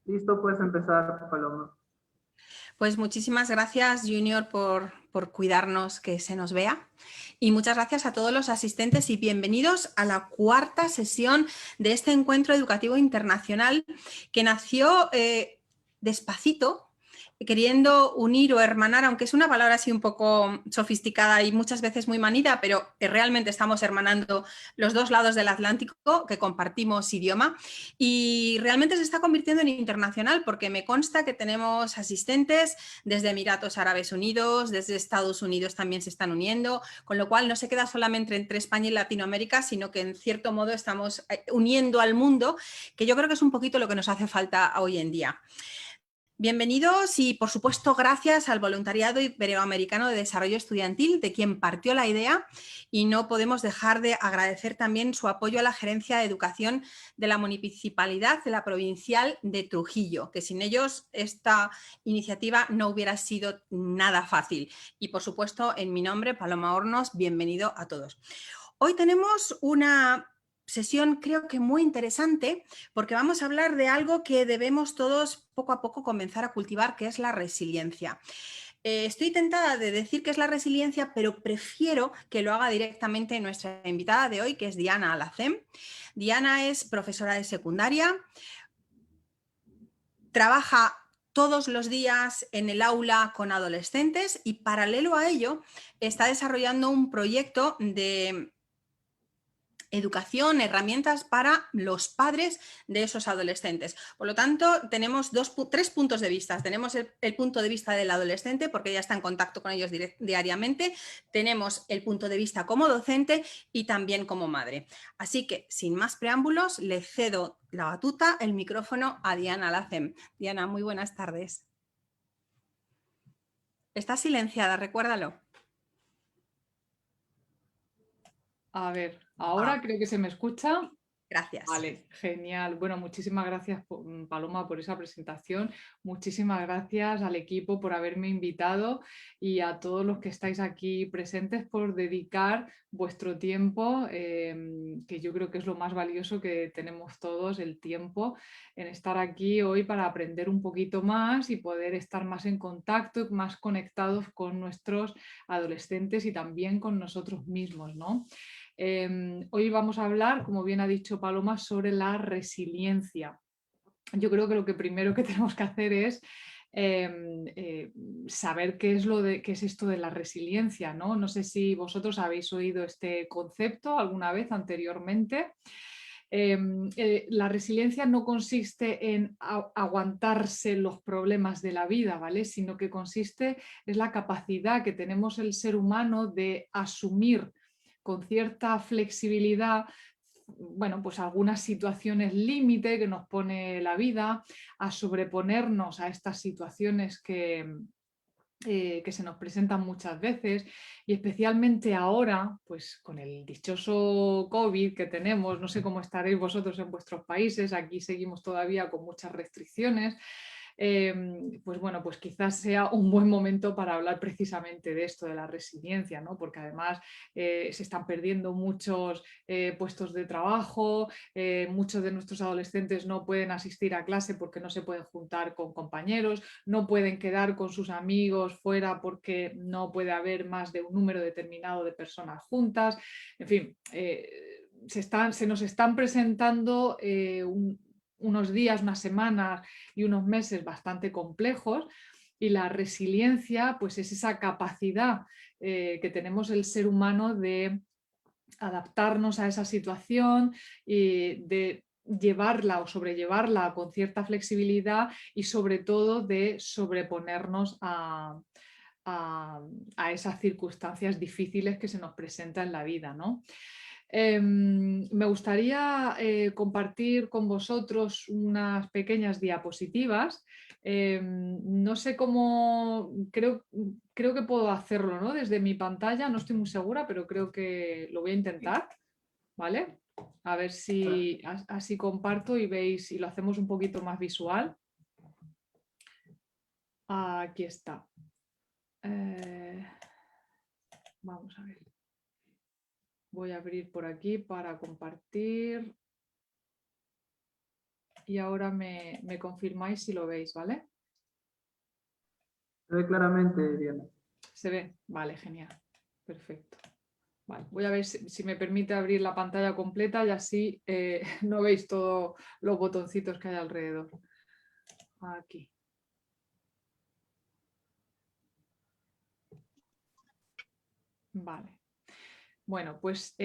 Listo, puedes empezar, Paloma. Pues muchísimas gracias, Junior, por cuidarnos que se nos vea. Y muchas gracias a todos los asistentes y bienvenidos a la cuarta sesión de este encuentro educativo internacional que nació despacito, queriendo unir o hermanar, aunque es una palabra así un poco sofisticada y muchas veces muy manida, pero realmente estamos hermanando los dos lados del Atlántico que compartimos idioma y realmente se está convirtiendo en internacional porque me consta que tenemos asistentes desde Emiratos Árabes Unidos, desde Estados Unidos también se están uniendo, con lo cual no se queda solamente entre España y Latinoamérica, sino que en cierto modo estamos uniendo al mundo, que yo creo que es un poquito lo que nos hace falta hoy en día. Bienvenidos y, por supuesto, gracias al Voluntariado Iberoamericano de Desarrollo Estudiantil, de quien partió la idea, y no podemos dejar de agradecer también su apoyo a la Gerencia de Educación de la Municipalidad de la Provincial de Trujillo, que sin ellos esta iniciativa no hubiera sido nada fácil. Y, por supuesto, en mi nombre, Paloma Hornos, bienvenido a todos. Hoy tenemos una sesión creo que muy interesante porque vamos a hablar de algo que debemos todos poco a poco comenzar a cultivar, que es la resiliencia. Estoy tentada de decir que es la resiliencia, pero prefiero que lo haga directamente nuestra invitada de hoy, que es Diana Alacem. Diana es profesora de secundaria, trabaja todos los días en el aula con adolescentes y paralelo a ello está desarrollando un proyecto de educación, herramientas para los padres de esos adolescentes. Por lo tanto, tenemos tres puntos de vista. Tenemos el punto de vista del adolescente, porque ya está en contacto con ellos diariamente. Tenemos el punto de vista como docente y también como madre. Así que, sin más preámbulos, le cedo la batuta, el micrófono a Diana Alacem. Diana, muy buenas tardes. Está silenciada, recuérdalo. A ver, ahora creo que se me escucha. Gracias. Vale, genial. Bueno, muchísimas gracias, Paloma, por esa presentación. Muchísimas gracias al equipo por haberme invitado y a todos los que estáis aquí presentes por dedicar vuestro tiempo, que yo creo que es lo más valioso que tenemos todos, el tiempo, en estar aquí hoy para aprender un poquito más y poder estar más en contacto, más conectados con nuestros adolescentes y también con nosotros mismos, ¿no? Hoy vamos a hablar, como bien ha dicho Paloma, sobre la resiliencia. Yo creo que lo que primero que tenemos que hacer es saber qué es esto de la resiliencia, ¿no? No sé si vosotros habéis oído este concepto alguna vez anteriormente. La resiliencia no consiste en aguantarse los problemas de la vida, ¿vale? Sino que es la capacidad que tenemos el ser humano de asumir con cierta flexibilidad, bueno, pues algunas situaciones límite que nos pone la vida, a sobreponernos a estas situaciones que se nos presentan muchas veces y especialmente ahora, pues con el dichoso COVID que tenemos, no sé cómo estaréis vosotros en vuestros países, aquí seguimos todavía con muchas restricciones. Pues bueno, pues quizás sea un buen momento para hablar precisamente de esto, de la resiliencia, ¿no? Porque además se están perdiendo muchos puestos de trabajo, muchos de nuestros adolescentes no pueden asistir a clase porque no se pueden juntar con compañeros, no pueden quedar con sus amigos fuera porque no puede haber más de un número determinado de personas juntas, en fin. Se nos están presentando unos días, unas semanas y unos meses bastante complejos y la resiliencia pues es esa capacidad que tenemos el ser humano de adaptarnos a esa situación y de llevarla o sobrellevarla con cierta flexibilidad y sobre todo de sobreponernos a esas circunstancias difíciles que se nos presentan en la vida, ¿no? Me gustaría compartir con vosotros unas pequeñas diapositivas. No sé cómo, creo que puedo hacerlo, ¿no? Desde mi pantalla, no estoy muy segura, pero creo que lo voy a intentar, ¿vale? A ver si así comparto y veis y lo hacemos un poquito más visual. Aquí está. Vamos a ver. Voy a abrir por aquí para compartir. y ahora me confirmáis si lo veis, ¿vale? Se ve claramente, Diana. ¿Se ve? Vale, genial. Perfecto. Vale, voy a ver si me permite abrir la pantalla completa y así no veis todos los botoncitos que hay alrededor. Aquí. Vale. Bueno, pues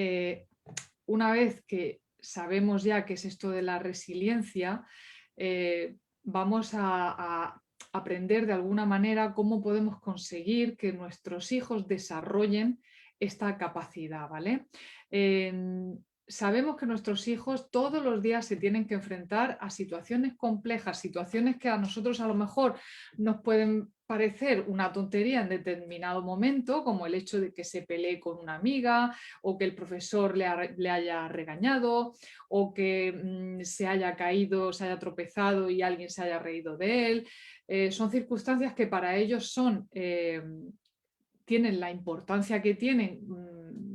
una vez que sabemos ya qué es esto de la resiliencia, vamos a aprender de alguna manera cómo podemos conseguir que nuestros hijos desarrollen esta capacidad, ¿vale? Sabemos que nuestros hijos todos los días se tienen que enfrentar a situaciones complejas, situaciones que a nosotros a lo mejor nos pueden parecer una tontería en determinado momento, como el hecho de que se pelee con una amiga o que el profesor le haya regañado o que se haya caído, se haya tropezado y alguien se haya reído de él. Son circunstancias que para ellos tienen la importancia que tienen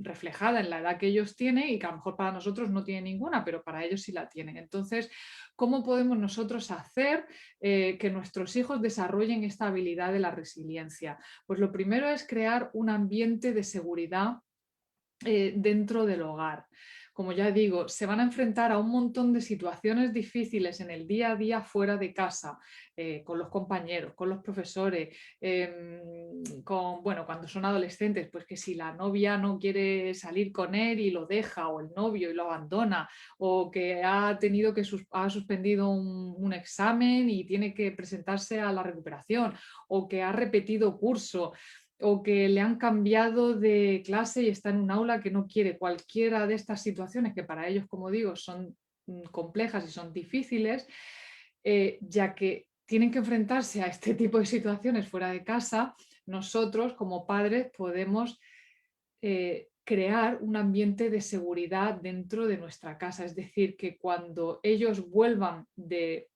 reflejada en la edad que ellos tienen y que a lo mejor para nosotros no tiene ninguna, pero para ellos sí la tienen. Entonces, ¿cómo podemos nosotros hacer que nuestros hijos desarrollen esta habilidad de la resiliencia? Pues lo primero es crear un ambiente de seguridad dentro del hogar. Como ya digo, se van a enfrentar a un montón de situaciones difíciles en el día a día fuera de casa, con los compañeros, con los profesores, bueno, cuando son adolescentes, pues que si la novia no quiere salir con él y lo deja, o el novio y lo abandona, o que ha tenido que ha suspendido un examen y tiene que presentarse a la recuperación, o que ha repetido curso, o que le han cambiado de clase y está en un aula que no quiere. Cualquiera de estas situaciones que para ellos, como digo, son complejas y son difíciles, ya que tienen que enfrentarse a este tipo de situaciones fuera de casa, nosotros como padres podemos crear un ambiente de seguridad dentro de nuestra casa. Es decir, que cuando ellos vuelvan de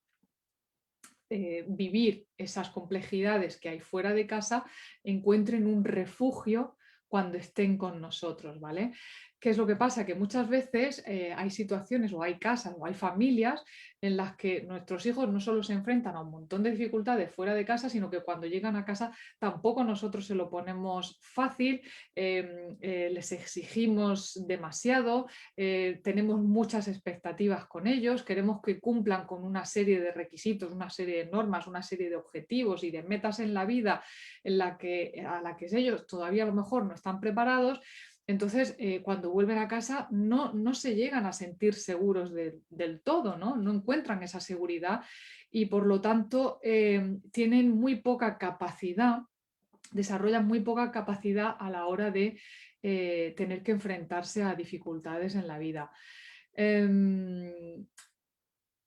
vivir esas complejidades que hay fuera de casa, encuentren un refugio cuando estén con nosotros, ¿vale? ¿Qué es lo que pasa? Que muchas veces hay situaciones o hay casas o hay familias en las que nuestros hijos no solo se enfrentan a un montón de dificultades fuera de casa, sino que cuando llegan a casa tampoco nosotros se lo ponemos fácil, les exigimos demasiado, tenemos muchas expectativas con ellos, queremos que cumplan con una serie de requisitos, una serie de normas, una serie de objetivos y de metas en la vida a la que ellos todavía a lo mejor no están preparados. Entonces, cuando vuelven a casa no se llegan a sentir seguros del todo, ¿no? No encuentran esa seguridad y por lo tanto tienen muy poca capacidad, desarrollan muy poca capacidad a la hora de tener que enfrentarse a dificultades en la vida.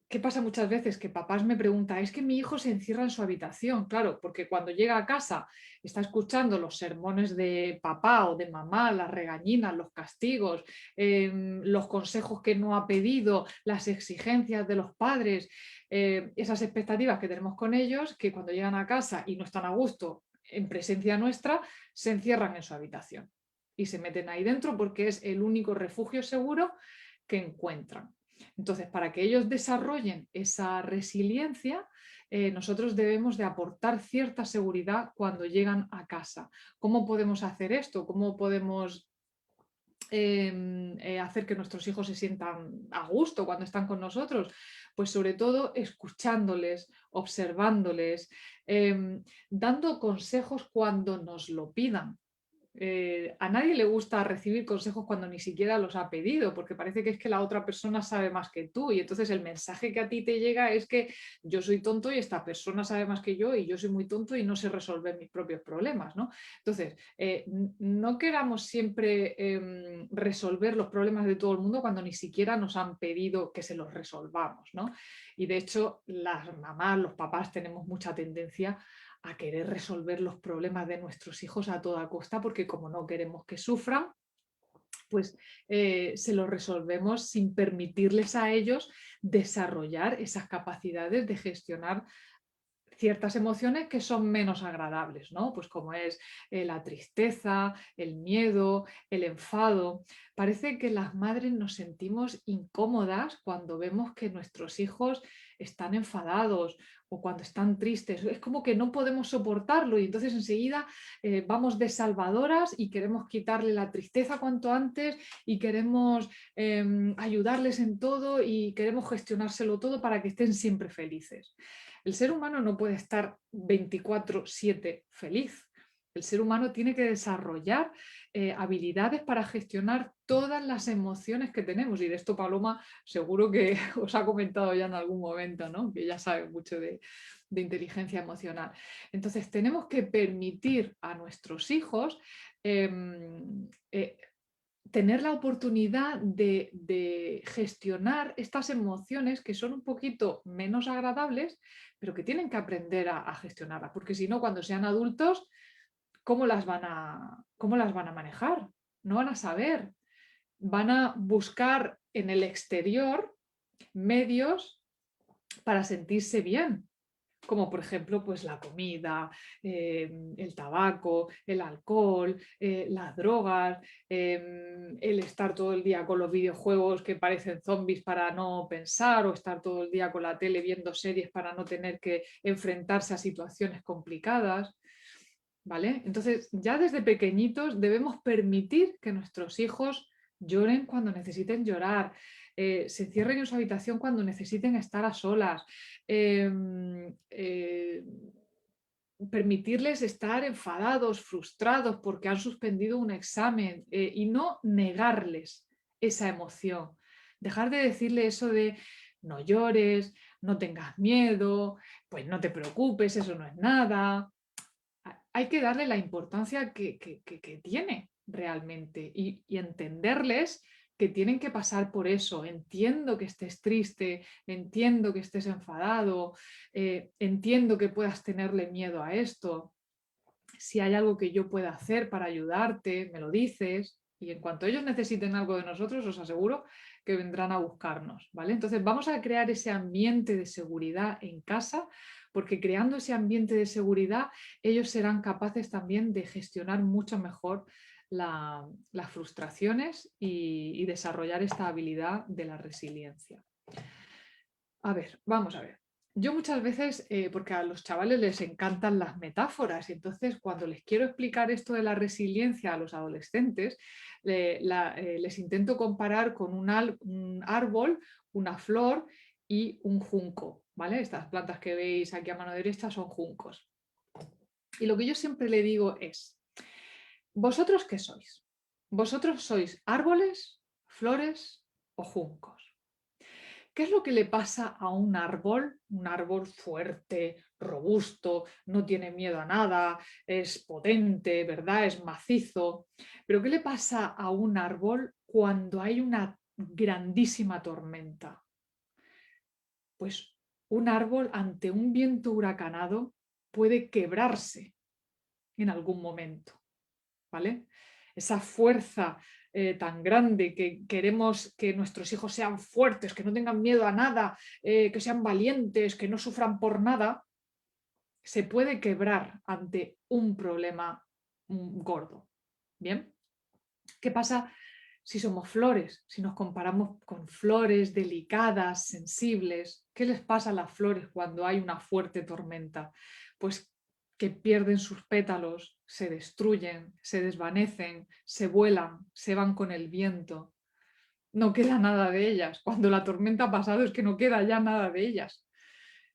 ¿Qué pasa muchas veces? Que papás me preguntan, es que mi hijo se encierra en su habitación, claro, porque cuando llega a casa está escuchando los sermones de papá o de mamá, las regañinas, los castigos, los consejos que no ha pedido, las exigencias de los padres, esas expectativas que tenemos con ellos, que cuando llegan a casa y no están a gusto en presencia nuestra, se encierran en su habitación y se meten ahí dentro porque es el único refugio seguro que encuentran. Entonces, para que ellos desarrollen esa resiliencia, nosotros debemos de aportar cierta seguridad cuando llegan a casa. ¿Cómo podemos hacer esto? ¿Cómo podemos hacer que nuestros hijos se sientan a gusto cuando están con nosotros? Pues sobre todo escuchándoles, observándoles, dando consejos cuando nos lo pidan. A nadie le gusta recibir consejos cuando ni siquiera los ha pedido, porque parece que es que la otra persona sabe más que tú y entonces el mensaje que a ti te llega es que yo soy tonto y esta persona sabe más que yo y yo soy muy tonto y no sé resolver mis propios problemas, ¿no? Entonces, no queramos siempre resolver los problemas de todo el mundo cuando ni siquiera nos han pedido que se los resolvamos, ¿no? Y de hecho, las mamás, los papás tenemos mucha tendencia a querer resolver los problemas de nuestros hijos a toda costa, porque como no queremos que sufran, pues se los resolvemos sin permitirles a ellos desarrollar esas capacidades de gestionar ciertas emociones que son menos agradables, ¿no? Pues como es la tristeza, el miedo, el enfado. Parece que las madres nos sentimos incómodas cuando vemos que nuestros hijos están enfadados o cuando están tristes. Es como que no podemos soportarlo y entonces enseguida vamos de salvadoras y queremos quitarle la tristeza cuanto antes y queremos ayudarles en todo y queremos gestionárselo todo para que estén siempre felices. El ser humano no puede estar 24/7 feliz. El ser humano tiene que desarrollar habilidades para gestionar todas las emociones que tenemos. Y de esto Paloma seguro que os ha comentado ya en algún momento, ¿no? Que ya sabe mucho de inteligencia emocional. Entonces tenemos que permitir a nuestros hijos tener la oportunidad de gestionar estas emociones que son un poquito menos agradables, pero que tienen que aprender a gestionarlas, porque si no, cuando sean adultos, cómo las van a manejar? No van a saber. Van a buscar en el exterior medios para sentirse bien, como por ejemplo pues la comida, el tabaco, el alcohol, las drogas, el estar todo el día con los videojuegos que parecen zombies para no pensar, o estar todo el día con la tele viendo series para no tener que enfrentarse a situaciones complicadas. ¿Vale? Entonces, ya desde pequeñitos debemos permitir que nuestros hijos lloren cuando necesiten llorar, se encierren en su habitación cuando necesiten estar a solas, permitirles estar enfadados, frustrados porque han suspendido un examen y no negarles esa emoción. Dejar de decirle eso de no llores, no tengas miedo, pues no te preocupes, eso no es nada. Hay que darle la importancia que tiene realmente y entenderles que tienen que pasar por eso. Entiendo que estés triste, entiendo que estés enfadado, entiendo que puedas tenerle miedo a esto. Si hay algo que yo pueda hacer para ayudarte, me lo dices. Y en cuanto ellos necesiten algo de nosotros, os aseguro que vendrán a buscarnos, ¿vale? Entonces vamos a crear ese ambiente de seguridad en casa, porque creando ese ambiente de seguridad, ellos serán capaces también de gestionar mucho mejor las frustraciones y desarrollar esta habilidad de la resiliencia. A ver, vamos a ver. Yo muchas veces, porque a los chavales les encantan las metáforas, y entonces cuando les quiero explicar esto de la resiliencia a los adolescentes, les intento comparar con un árbol, una flor y un junco, ¿vale? Estas plantas que veis aquí a mano derecha son juncos. Y lo que yo siempre le digo es, ¿vosotros qué sois? ¿Vosotros sois árboles, flores o juncos? ¿Qué es lo que le pasa a un árbol? Un árbol fuerte, robusto, no tiene miedo a nada, es potente, ¿verdad? Es macizo. Pero ¿qué le pasa a un árbol cuando hay una grandísima tormenta? Pues un árbol ante un viento huracanado puede quebrarse en algún momento, ¿vale? Esa fuerza tan grande que queremos que nuestros hijos sean fuertes, que no tengan miedo a nada, que sean valientes, que no sufran por nada, se puede quebrar ante un problema gordo. ¿Bien? ¿Qué pasa si somos flores? Si nos comparamos con flores delicadas, sensibles, ¿qué les pasa a las flores cuando hay una fuerte tormenta? Pues que pierden sus pétalos, se destruyen, se desvanecen, se vuelan, se van con el viento. No queda nada de ellas. Cuando la tormenta ha pasado es que no queda ya nada de ellas.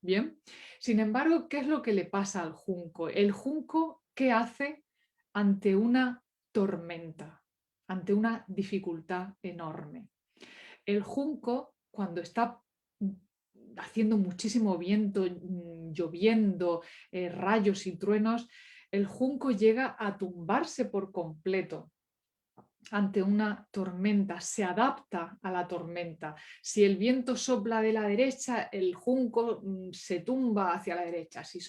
Bien. Sin embargo, ¿qué es lo que le pasa al junco? El junco, ¿qué hace ante una tormenta, ante una dificultad enorme? El junco, cuando está haciendo muchísimo viento, lloviendo, rayos y truenos, el junco llega a tumbarse por completo ante una tormenta, se adapta a la tormenta. Si el viento sopla de la derecha, el junco se tumba hacia la derecha. Si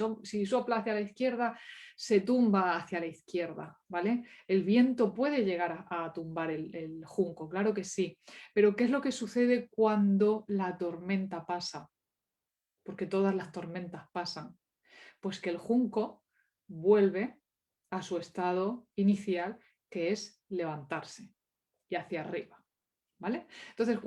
sopla hacia la izquierda, se tumba hacia la izquierda, ¿vale? El viento puede llegar a tumbar el junco, claro que sí. Pero ¿qué es lo que sucede cuando la tormenta pasa? Porque todas las tormentas pasan. Pues que el junco vuelve a su estado inicial, que es levantarse y hacia arriba. ¿Vale? Entonces,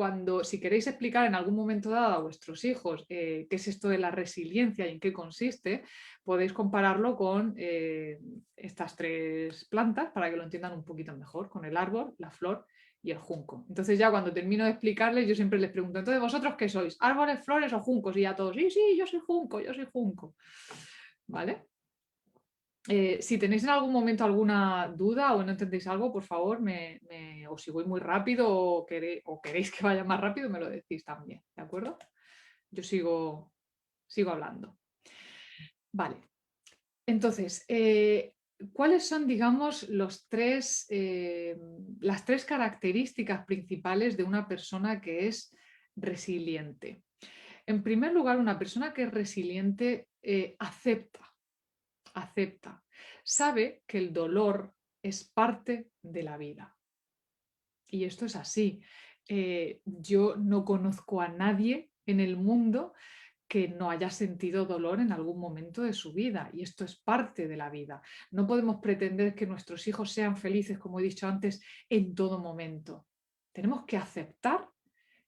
si queréis explicar en algún momento dado a vuestros hijos qué es esto de la resiliencia y en qué consiste, podéis compararlo con estas 3 plantas para que lo entiendan un poquito mejor, con el árbol, la flor y el junco. Entonces ya cuando termino de explicarles, yo siempre les pregunto, entonces, ¿vosotros qué sois? ¿Árboles, flores o juncos? Y ya todos, sí, yo soy junco, yo soy junco. ¿Vale? Si tenéis en algún momento alguna duda o no entendéis algo, por favor, o si voy muy rápido o queréis que vaya más rápido, me lo decís también, ¿de acuerdo? Yo sigo hablando. Vale. Entonces, ¿cuáles son, digamos, las 3 características principales de una persona que es resiliente? En primer lugar, una persona que es resiliente acepta, sabe que el dolor es parte de la vida. Y esto es así. Yo no conozco a nadie en el mundo que no haya sentido dolor en algún momento de su vida, y esto es parte de la vida. No podemos pretender que nuestros hijos sean felices, como he dicho antes, en todo momento. Tenemos que aceptar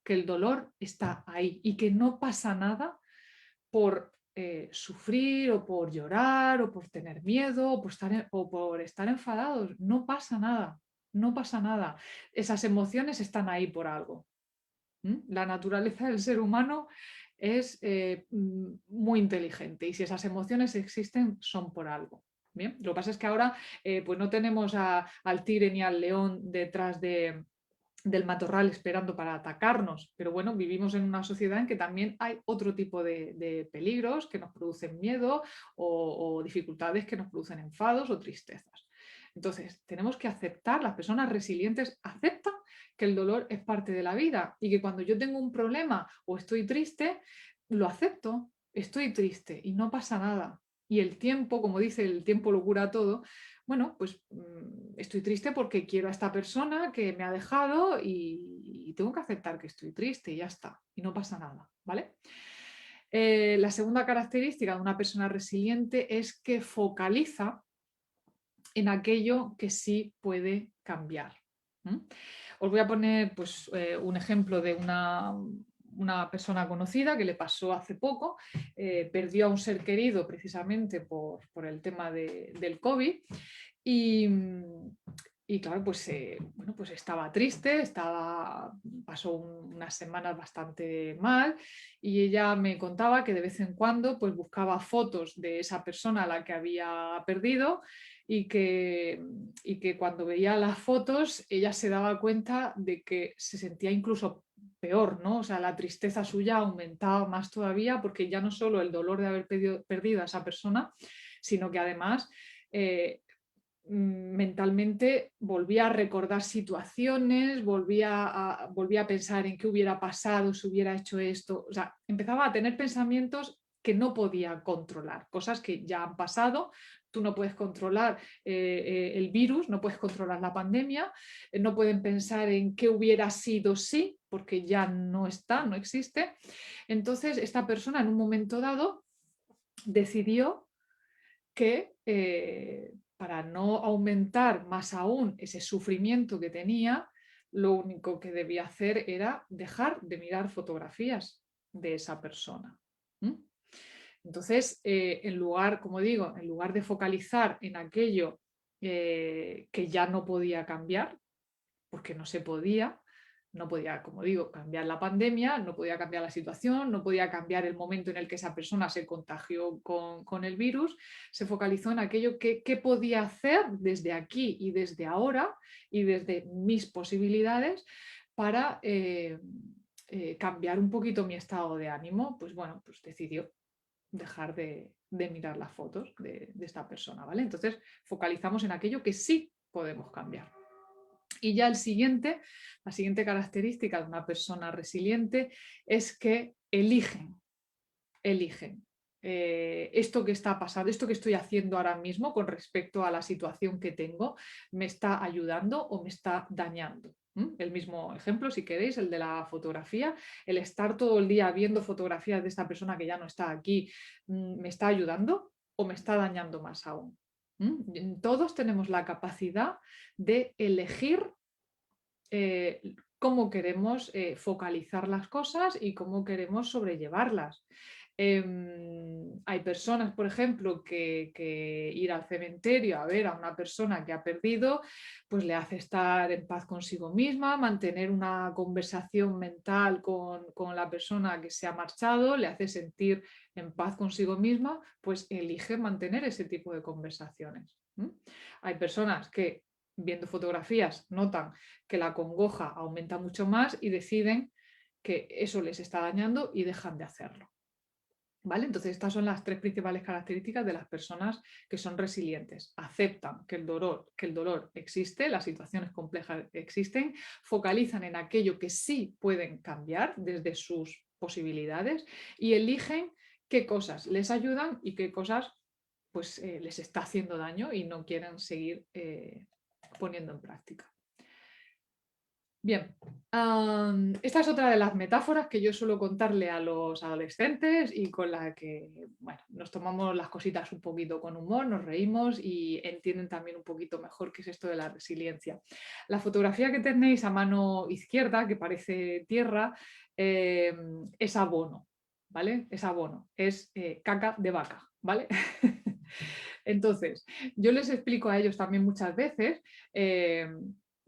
que el dolor está ahí y que no pasa nada por sufrir o por llorar o por tener miedo o por estar enfadados. No pasa nada, no pasa nada. Esas emociones están ahí por algo. La naturaleza del ser humano es muy inteligente, y si esas emociones existen son por algo. Bien, lo que pasa es que ahora pues no tenemos al tigre ni al león detrás del matorral esperando para atacarnos, pero bueno, vivimos en una sociedad en que también hay otro tipo de peligros que nos producen miedo o dificultades que nos producen enfados o tristezas. Entonces, tenemos que aceptar, las personas resilientes aceptan que el dolor es parte de la vida y que cuando yo tengo un problema o estoy triste, lo acepto, estoy triste y no pasa nada. Y el tiempo, como dice, el tiempo lo cura todo. Bueno, pues estoy triste porque quiero a esta persona que me ha dejado y tengo que aceptar que estoy triste y ya está, y no pasa nada, ¿vale? La segunda característica de una persona resiliente es que focaliza en aquello que sí puede cambiar. Os voy a poner pues, un ejemplo de una persona conocida que le pasó hace poco. Perdió a un ser querido precisamente por el tema del COVID y claro, pues, bueno, pues estaba triste, pasó unas semanas bastante mal, y ella me contaba que de vez en cuando pues, buscaba fotos de esa persona a la que había perdido y que cuando veía las fotos ella se daba cuenta de que se sentía incluso peor, ¿no? O sea, la tristeza suya aumentaba más todavía porque ya no solo el dolor de haber perdido a esa persona, sino que además mentalmente volvía a recordar situaciones, volvía a pensar en qué hubiera pasado si hubiera hecho esto. O sea, empezaba a tener pensamientos que no podía controlar, cosas que ya han pasado. Tú no puedes controlar el virus, no puedes controlar la pandemia, no pueden pensar en qué hubiera sido si, porque ya no está, no existe. Entonces, esta persona en un momento dado decidió que para no aumentar más aún ese sufrimiento que tenía, lo único que debía hacer era dejar de mirar fotografías de esa persona. Entonces, en lugar, como digo, en lugar de focalizar en aquello que ya no podía cambiar, porque no podía, como digo, cambiar la pandemia, no podía cambiar la situación, no podía cambiar el momento en el que esa persona se contagió con el virus, se focalizó en aquello que podía hacer desde aquí y desde ahora y desde mis posibilidades para cambiar un poquito mi estado de ánimo. Pues bueno, pues decidió dejar de mirar las fotos de esta persona, ¿vale? Entonces focalizamos en aquello que sí podemos cambiar. Y ya la siguiente característica de una persona resiliente es que eligen. Esto que está pasando, esto que estoy haciendo ahora mismo con respecto a la situación que tengo, ¿me está ayudando o me está dañando? El mismo ejemplo, si queréis, el de la fotografía, el estar todo el día viendo fotografías de esta persona que ya no está aquí, ¿me está ayudando o me está dañando más aún? Todos tenemos la capacidad de elegir cómo queremos focalizar las cosas y cómo queremos sobrellevarlas. Hay personas, por ejemplo, que ir al cementerio a ver a una persona que ha perdido, pues le hace estar en paz consigo misma, mantener una conversación mental con la persona que se ha marchado, le hace sentir en paz consigo misma, pues elige mantener ese tipo de conversaciones. Hay personas que viendo fotografías notan que la congoja aumenta mucho más y deciden que eso les está dañando y dejan de hacerlo. ¿Vale? Entonces estas son las 3 principales características de las personas que son resilientes. Aceptan que el dolor existe, las situaciones complejas existen, focalizan en aquello que sí pueden cambiar desde sus posibilidades y eligen qué cosas les ayudan y qué cosas pues, les está haciendo daño y no quieren seguir poniendo en práctica. Bien, esta es otra de las metáforas que yo suelo contarle a los adolescentes y con la que bueno, nos tomamos las cositas un poquito con humor, nos reímos y entienden también un poquito mejor qué es esto de la resiliencia. La fotografía que tenéis a mano izquierda, que parece tierra, es abono, ¿vale? Es abono, es caca de vaca, ¿vale? Entonces, yo les explico a ellos también muchas veces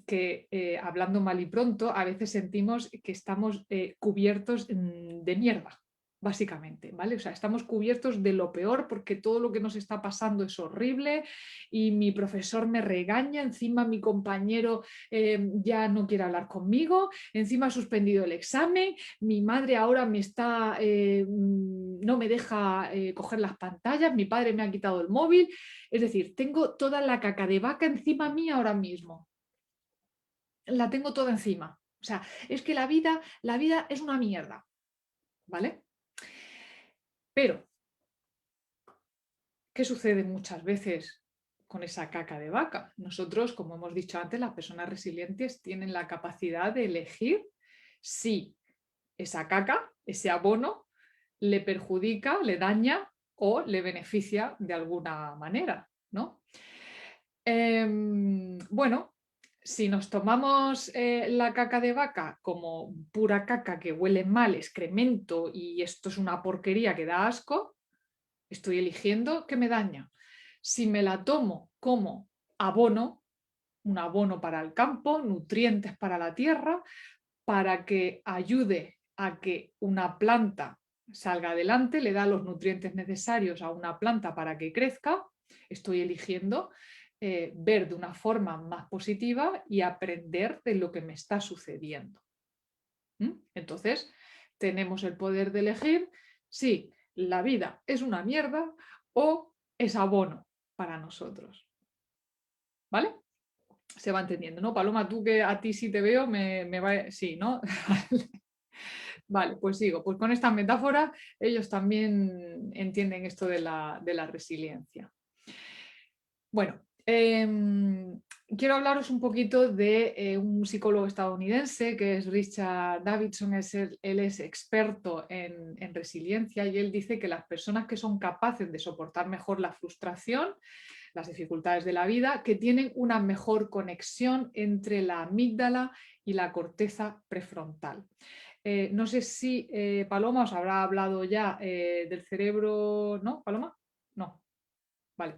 que hablando mal y pronto, a veces sentimos que estamos cubiertos de mierda, básicamente, ¿vale? O sea, estamos cubiertos de lo peor porque todo lo que nos está pasando es horrible y mi profesor me regaña, encima mi compañero ya no quiere hablar conmigo, encima ha suspendido el examen, mi madre ahora me está, no me deja coger las pantallas, mi padre me ha quitado el móvil, es decir, tengo toda la caca de vaca encima mía ahora mismo. La tengo toda encima. O sea, es que la vida es una mierda, ¿vale? Pero, ¿qué sucede muchas veces con esa caca de vaca? Nosotros, como hemos dicho antes, las personas resilientes tienen la capacidad de elegir si esa caca, ese abono, le perjudica, le daña o le beneficia de alguna manera, ¿no? Bueno, si nos tomamos la caca de vaca como pura caca que huele mal, excremento y esto es una porquería que da asco, estoy eligiendo que me daña. Si me la tomo como abono, un abono para el campo, nutrientes para la tierra, para que ayude a que una planta salga adelante, le da los nutrientes necesarios a una planta para que crezca, estoy eligiendo ver de una forma más positiva y aprender de lo que me está sucediendo. Entonces, tenemos el poder de elegir si la vida es una mierda o es abono para nosotros. ¿Vale? Se va entendiendo, ¿no? Paloma, tú que a ti sí te veo, me va... Sí, ¿no? Vale, pues sigo. Pues con esta metáfora ellos también entienden esto de la resiliencia. Bueno, quiero hablaros un poquito de un psicólogo estadounidense que es Richard Davidson. Él es experto en resiliencia y él dice que las personas que son capaces de soportar mejor la frustración, las dificultades de la vida, que tienen una mejor conexión entre la amígdala y la corteza prefrontal. No sé si Paloma os habrá hablado ya del cerebro, ¿no, Paloma? No, vale.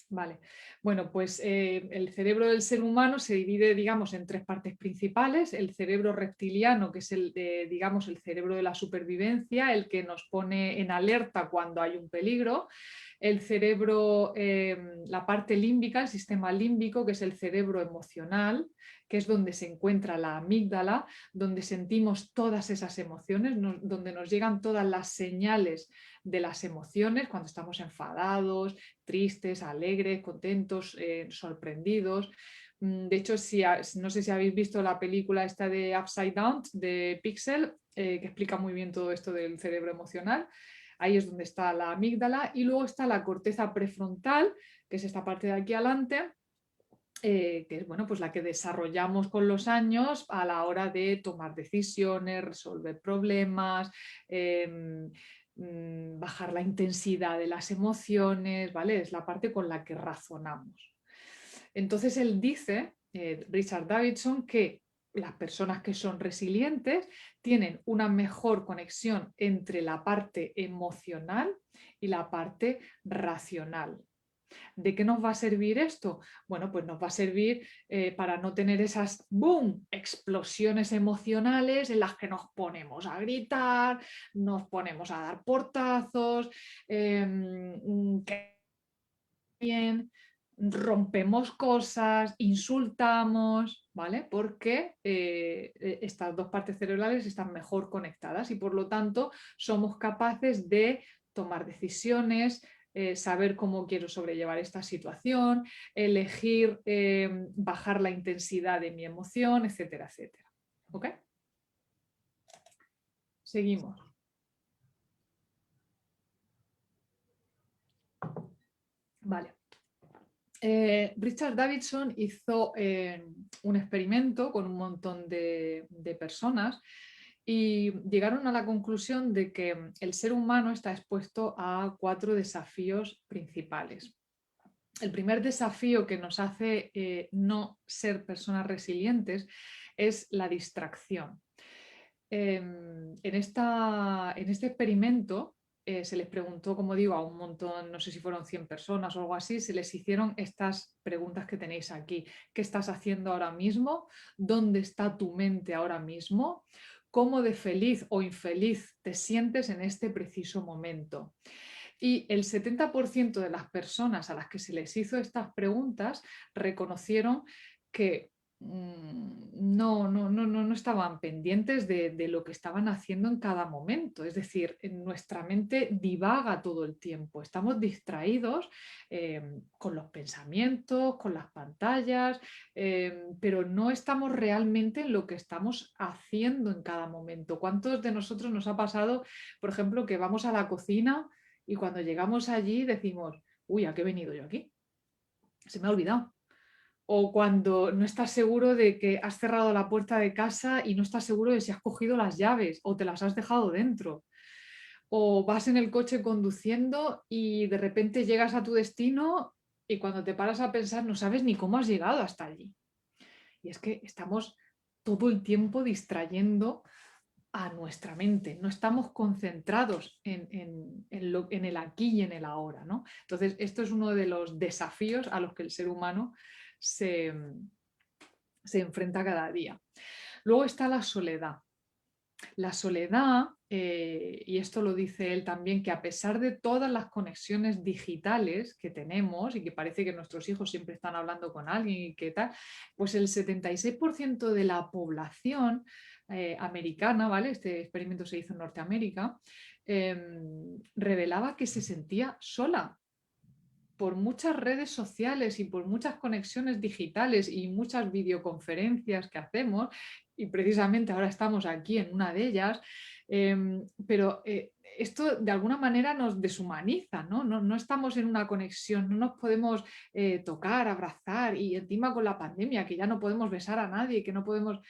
Vale, bueno, pues el cerebro del ser humano se divide, digamos, en 3 partes principales. El cerebro reptiliano, que es digamos, el cerebro de la supervivencia, el que nos pone en alerta cuando hay un peligro. El cerebro, la parte límbica, el sistema límbico, que es el cerebro emocional, que es donde se encuentra la amígdala, donde sentimos todas esas emociones, donde nos llegan todas las señales de las emociones cuando estamos enfadados, tristes, alegres, contentos, sorprendidos. De hecho, no sé si habéis visto la película esta de Upside Down de Pixel, que explica muy bien todo esto del cerebro emocional. Ahí es donde está la amígdala y luego está la corteza prefrontal, que es esta parte de aquí adelante, que es bueno, pues la que desarrollamos con los años a la hora de tomar decisiones, resolver problemas, bajar la intensidad de las emociones, ¿vale? Es la parte con la que razonamos. Entonces él dice, Richard Davidson, que las personas que son resilientes tienen una mejor conexión entre la parte emocional y la parte racional. ¿De qué nos va a servir esto? Bueno, pues nos va a servir para no tener esas boom, explosiones emocionales en las que nos ponemos a gritar, nos ponemos a dar portazos, bien, rompemos cosas, insultamos, ¿vale? Porque estas dos partes cerebrales están mejor conectadas y por lo tanto somos capaces de tomar decisiones, saber cómo quiero sobrellevar esta situación, elegir bajar la intensidad de mi emoción, etcétera, etcétera. ¿Ok? Seguimos. Vale. Richard Davidson hizo un experimento con un montón de personas y llegaron a la conclusión de que el ser humano está expuesto a 4 desafíos principales. El primer desafío que nos hace no ser personas resilientes es la distracción. En este experimento se les preguntó, como digo, a un montón, no sé si fueron 100 personas o algo así, se les hicieron estas preguntas que tenéis aquí. ¿Qué estás haciendo ahora mismo? ¿Dónde está tu mente ahora mismo? ¿Cómo de feliz o infeliz te sientes en este preciso momento? Y el 70% de las personas a las que se les hizo estas preguntas reconocieron que no estaban pendientes de lo que estaban haciendo en cada momento. Es decir, nuestra mente divaga todo el tiempo. Estamos distraídos con los pensamientos, con las pantallas, pero no estamos realmente en lo que estamos haciendo en cada momento. ¿Cuántos de nosotros nos ha pasado, por ejemplo, que vamos a la cocina y cuando llegamos allí decimos, uy, ¿a qué he venido yo aquí? Se me ha olvidado. O cuando no estás seguro de que has cerrado la puerta de casa y no estás seguro de si has cogido las llaves o te las has dejado dentro. O vas en el coche conduciendo y de repente llegas a tu destino y cuando te paras a pensar no sabes ni cómo has llegado hasta allí. Y es que estamos todo el tiempo distrayendo a nuestra mente, no estamos concentrados en el aquí y en el ahora, ¿no? Entonces, esto es uno de los desafíos a los que el ser humano se enfrenta cada día. Luego está la soledad. La soledad, y esto lo dice él también, que a pesar de todas las conexiones digitales que tenemos y que parece que nuestros hijos siempre están hablando con alguien y que tal, pues el 76% de la población americana, ¿vale? Este experimento se hizo en Norteamérica, revelaba que se sentía sola por muchas redes sociales y por muchas conexiones digitales y muchas videoconferencias que hacemos, y precisamente ahora estamos aquí en una de ellas, pero esto de alguna manera nos deshumaniza, ¿no? No estamos en una conexión, no nos podemos tocar, abrazar, y encima con la pandemia, que ya no podemos besar a nadie, que no podemos...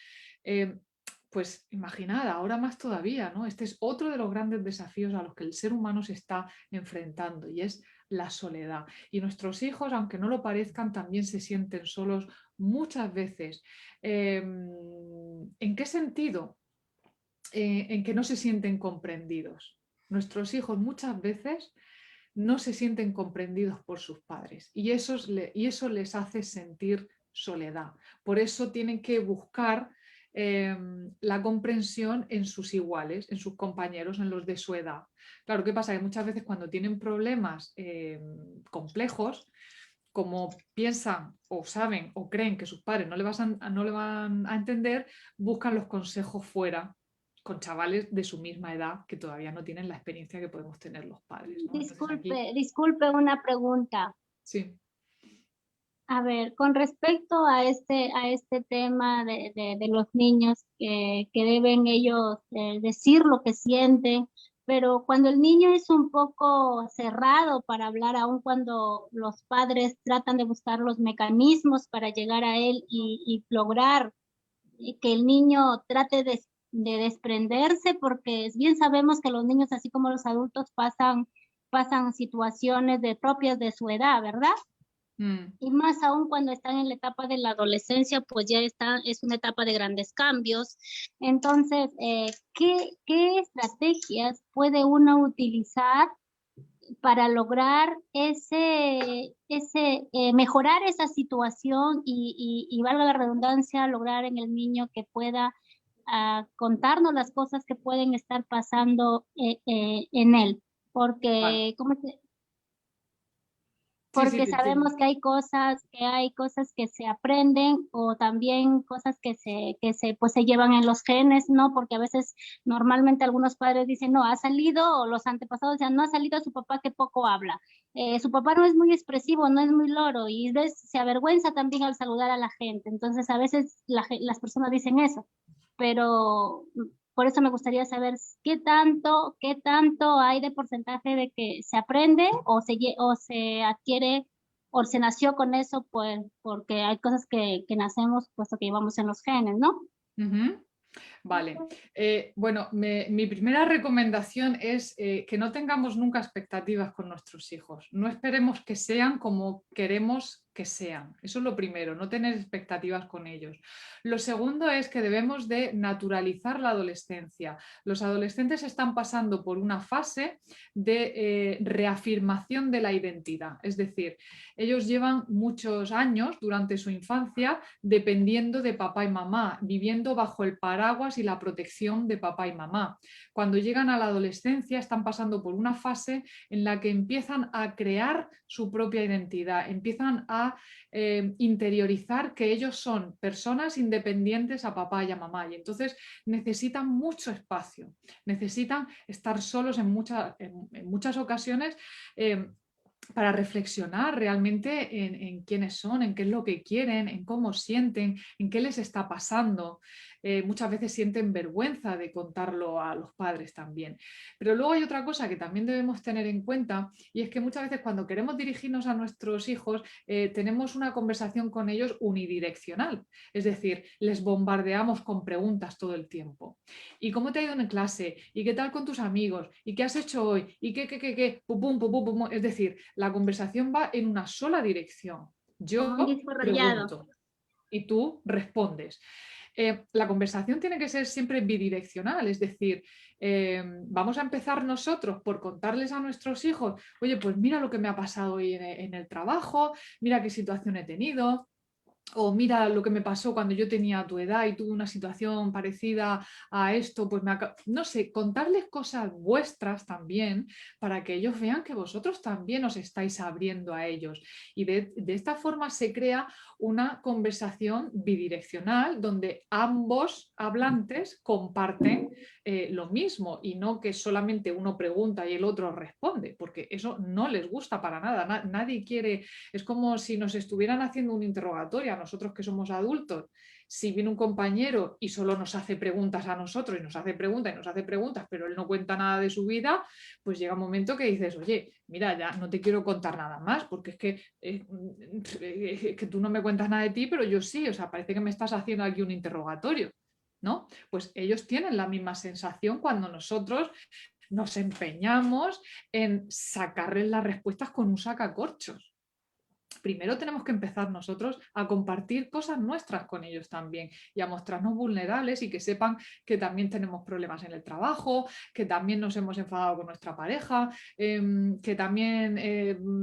pues imaginad, ahora más todavía, ¿no? Este es otro de los grandes desafíos a los que el ser humano se está enfrentando y es la soledad. Y nuestros hijos, aunque no lo parezcan, también se sienten solos muchas veces. ¿En qué sentido? En que no se sienten comprendidos. Nuestros hijos muchas veces no se sienten comprendidos por sus padres y eso les hace sentir soledad. Por eso tienen que buscar la comprensión en sus iguales, en sus compañeros, en los de su edad. Claro, ¿qué pasa? Que muchas veces cuando tienen problemas complejos, como piensan o saben o creen que sus padres no le van a entender, buscan los consejos fuera con chavales de su misma edad que todavía no tienen la experiencia que podemos tener los padres, ¿no? Disculpe una pregunta. Sí. A ver, con respecto a este tema de los niños que deben ellos decir lo que sienten, pero cuando el niño es un poco cerrado para hablar, aun cuando los padres tratan de buscar los mecanismos para llegar a él y lograr que el niño trate desprenderse, porque bien sabemos que los niños, así como los adultos, pasan situaciones propias de su edad, ¿verdad? Y más aún cuando están en la etapa de la adolescencia, pues ya es una etapa de grandes cambios. Entonces, ¿qué estrategias puede uno utilizar para lograr mejorar esa situación y valga la redundancia, lograr en el niño que pueda contarnos las cosas que pueden estar pasando en él? Porque, Vale. porque te sabemos entiendo. que hay cosas que se aprenden o también cosas que pues se llevan en los genes, ¿no? Porque a veces normalmente algunos padres dicen, no, ha salido, o los antepasados decían, no ha salido su papá que poco habla. Su papá no es muy expresivo, no es muy loro y se avergüenza también al saludar a la gente. Entonces a veces las personas dicen eso, pero por eso me gustaría saber qué tanto hay de porcentaje de que se aprende o se adquiere o se nació con eso, pues, porque hay cosas que nacemos puesto que llevamos en los genes, ¿no? Ujú. Vale, bueno, mi primera recomendación es que no tengamos nunca expectativas con nuestros hijos. No esperemos que sean como queremos que sean. Eso es lo primero, no tener expectativas con ellos. Lo segundo es que debemos de naturalizar la adolescencia. Los adolescentes están pasando por una fase de reafirmación de la identidad. Es decir, ellos llevan muchos años durante su infancia dependiendo de papá y mamá, viviendo bajo el paraguas y la protección de papá y mamá. Cuando llegan a la adolescencia están pasando por una fase en la que empiezan a crear su propia identidad, empiezan a interiorizar que ellos son personas independientes a papá y a mamá y entonces necesitan mucho espacio, necesitan estar solos en muchas ocasiones. Para reflexionar realmente en quiénes son, en qué es lo que quieren, en cómo sienten, en qué les está pasando. Muchas veces sienten vergüenza de contarlo a los padres también. Pero luego hay otra cosa que también debemos tener en cuenta y es que muchas veces cuando queremos dirigirnos a nuestros hijos tenemos una conversación con ellos unidireccional. Es decir, les bombardeamos con preguntas todo el tiempo. ¿Y cómo te ha ido en clase? ¿Y qué tal con tus amigos? ¿Y qué has hecho hoy? ¿Y qué? Pum, pum, pum, pum, pum. Es decir, la conversación va en una sola dirección. Como un Yo disco rayado. pregunto y tú respondes. La conversación tiene que ser siempre bidireccional, es decir, vamos a empezar nosotros por contarles a nuestros hijos, oye, pues mira lo que me ha pasado hoy en el trabajo, mira qué situación he tenido. O mira lo que me pasó cuando yo tenía tu edad y tuve una situación parecida a esto, pues no sé, contarles cosas vuestras también para que ellos vean que vosotros también os estáis abriendo a ellos. Y de esta forma se crea una conversación bidireccional donde ambos hablantes comparten lo mismo y no que solamente uno pregunta y el otro responde, porque eso no les gusta para nada. Nadie quiere, es como si nos estuvieran haciendo un interrogatorio a nosotros que somos adultos. Si viene un compañero y solo nos hace preguntas a nosotros y nos hace preguntas y nos hace preguntas, pero él no cuenta nada de su vida, pues llega un momento que dices, oye, mira, ya no te quiero contar nada más, porque es que tú no me cuentas nada de ti, pero yo sí, o sea, parece que me estás haciendo aquí un interrogatorio, ¿no? Pues ellos tienen la misma sensación cuando nosotros nos empeñamos en sacarles las respuestas con un sacacorchos. Primero tenemos que empezar nosotros a compartir cosas nuestras con ellos también y a mostrarnos vulnerables y que sepan que también tenemos problemas en el trabajo, que también nos hemos enfadado con nuestra pareja, que también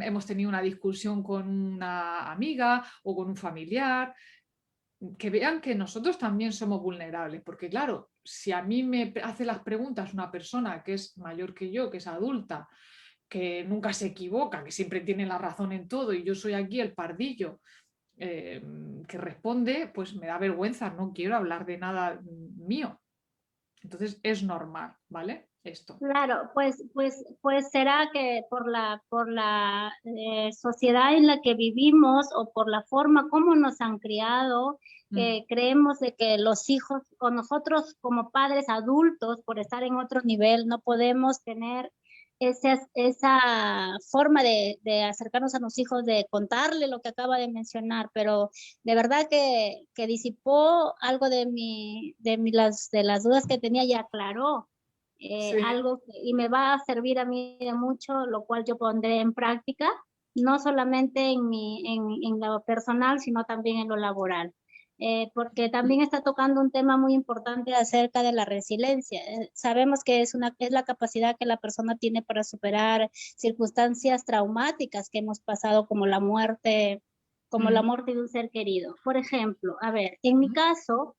hemos tenido una discusión con una amiga o con un familiar, que vean que nosotros también somos vulnerables, porque claro, si a mí me hace las preguntas una persona que es mayor que yo, que es adulta, que nunca se equivoca, que siempre tiene la razón en todo y yo soy aquí el pardillo que responde, pues me da vergüenza, no quiero hablar de nada mío. Entonces es normal, ¿vale? Esto. Claro, pues será que por la sociedad en la que vivimos o por la forma como nos han criado, creemos de que los hijos o nosotros como padres adultos, por estar en otro nivel, no podemos tener esa forma de acercarnos a los hijos, de contarle lo que acaba de mencionar, pero de verdad que disipó algo de las dudas que tenía y aclaró Sí. algo y me va a servir a mí de mucho, lo cual yo pondré en práctica, no solamente en lo personal, sino también en lo laboral. Porque también está tocando un tema muy importante acerca de la resiliencia. Sabemos que es la capacidad que la persona tiene para superar circunstancias traumáticas que hemos pasado, como la muerte de un ser querido. Por ejemplo, a ver, en mi caso,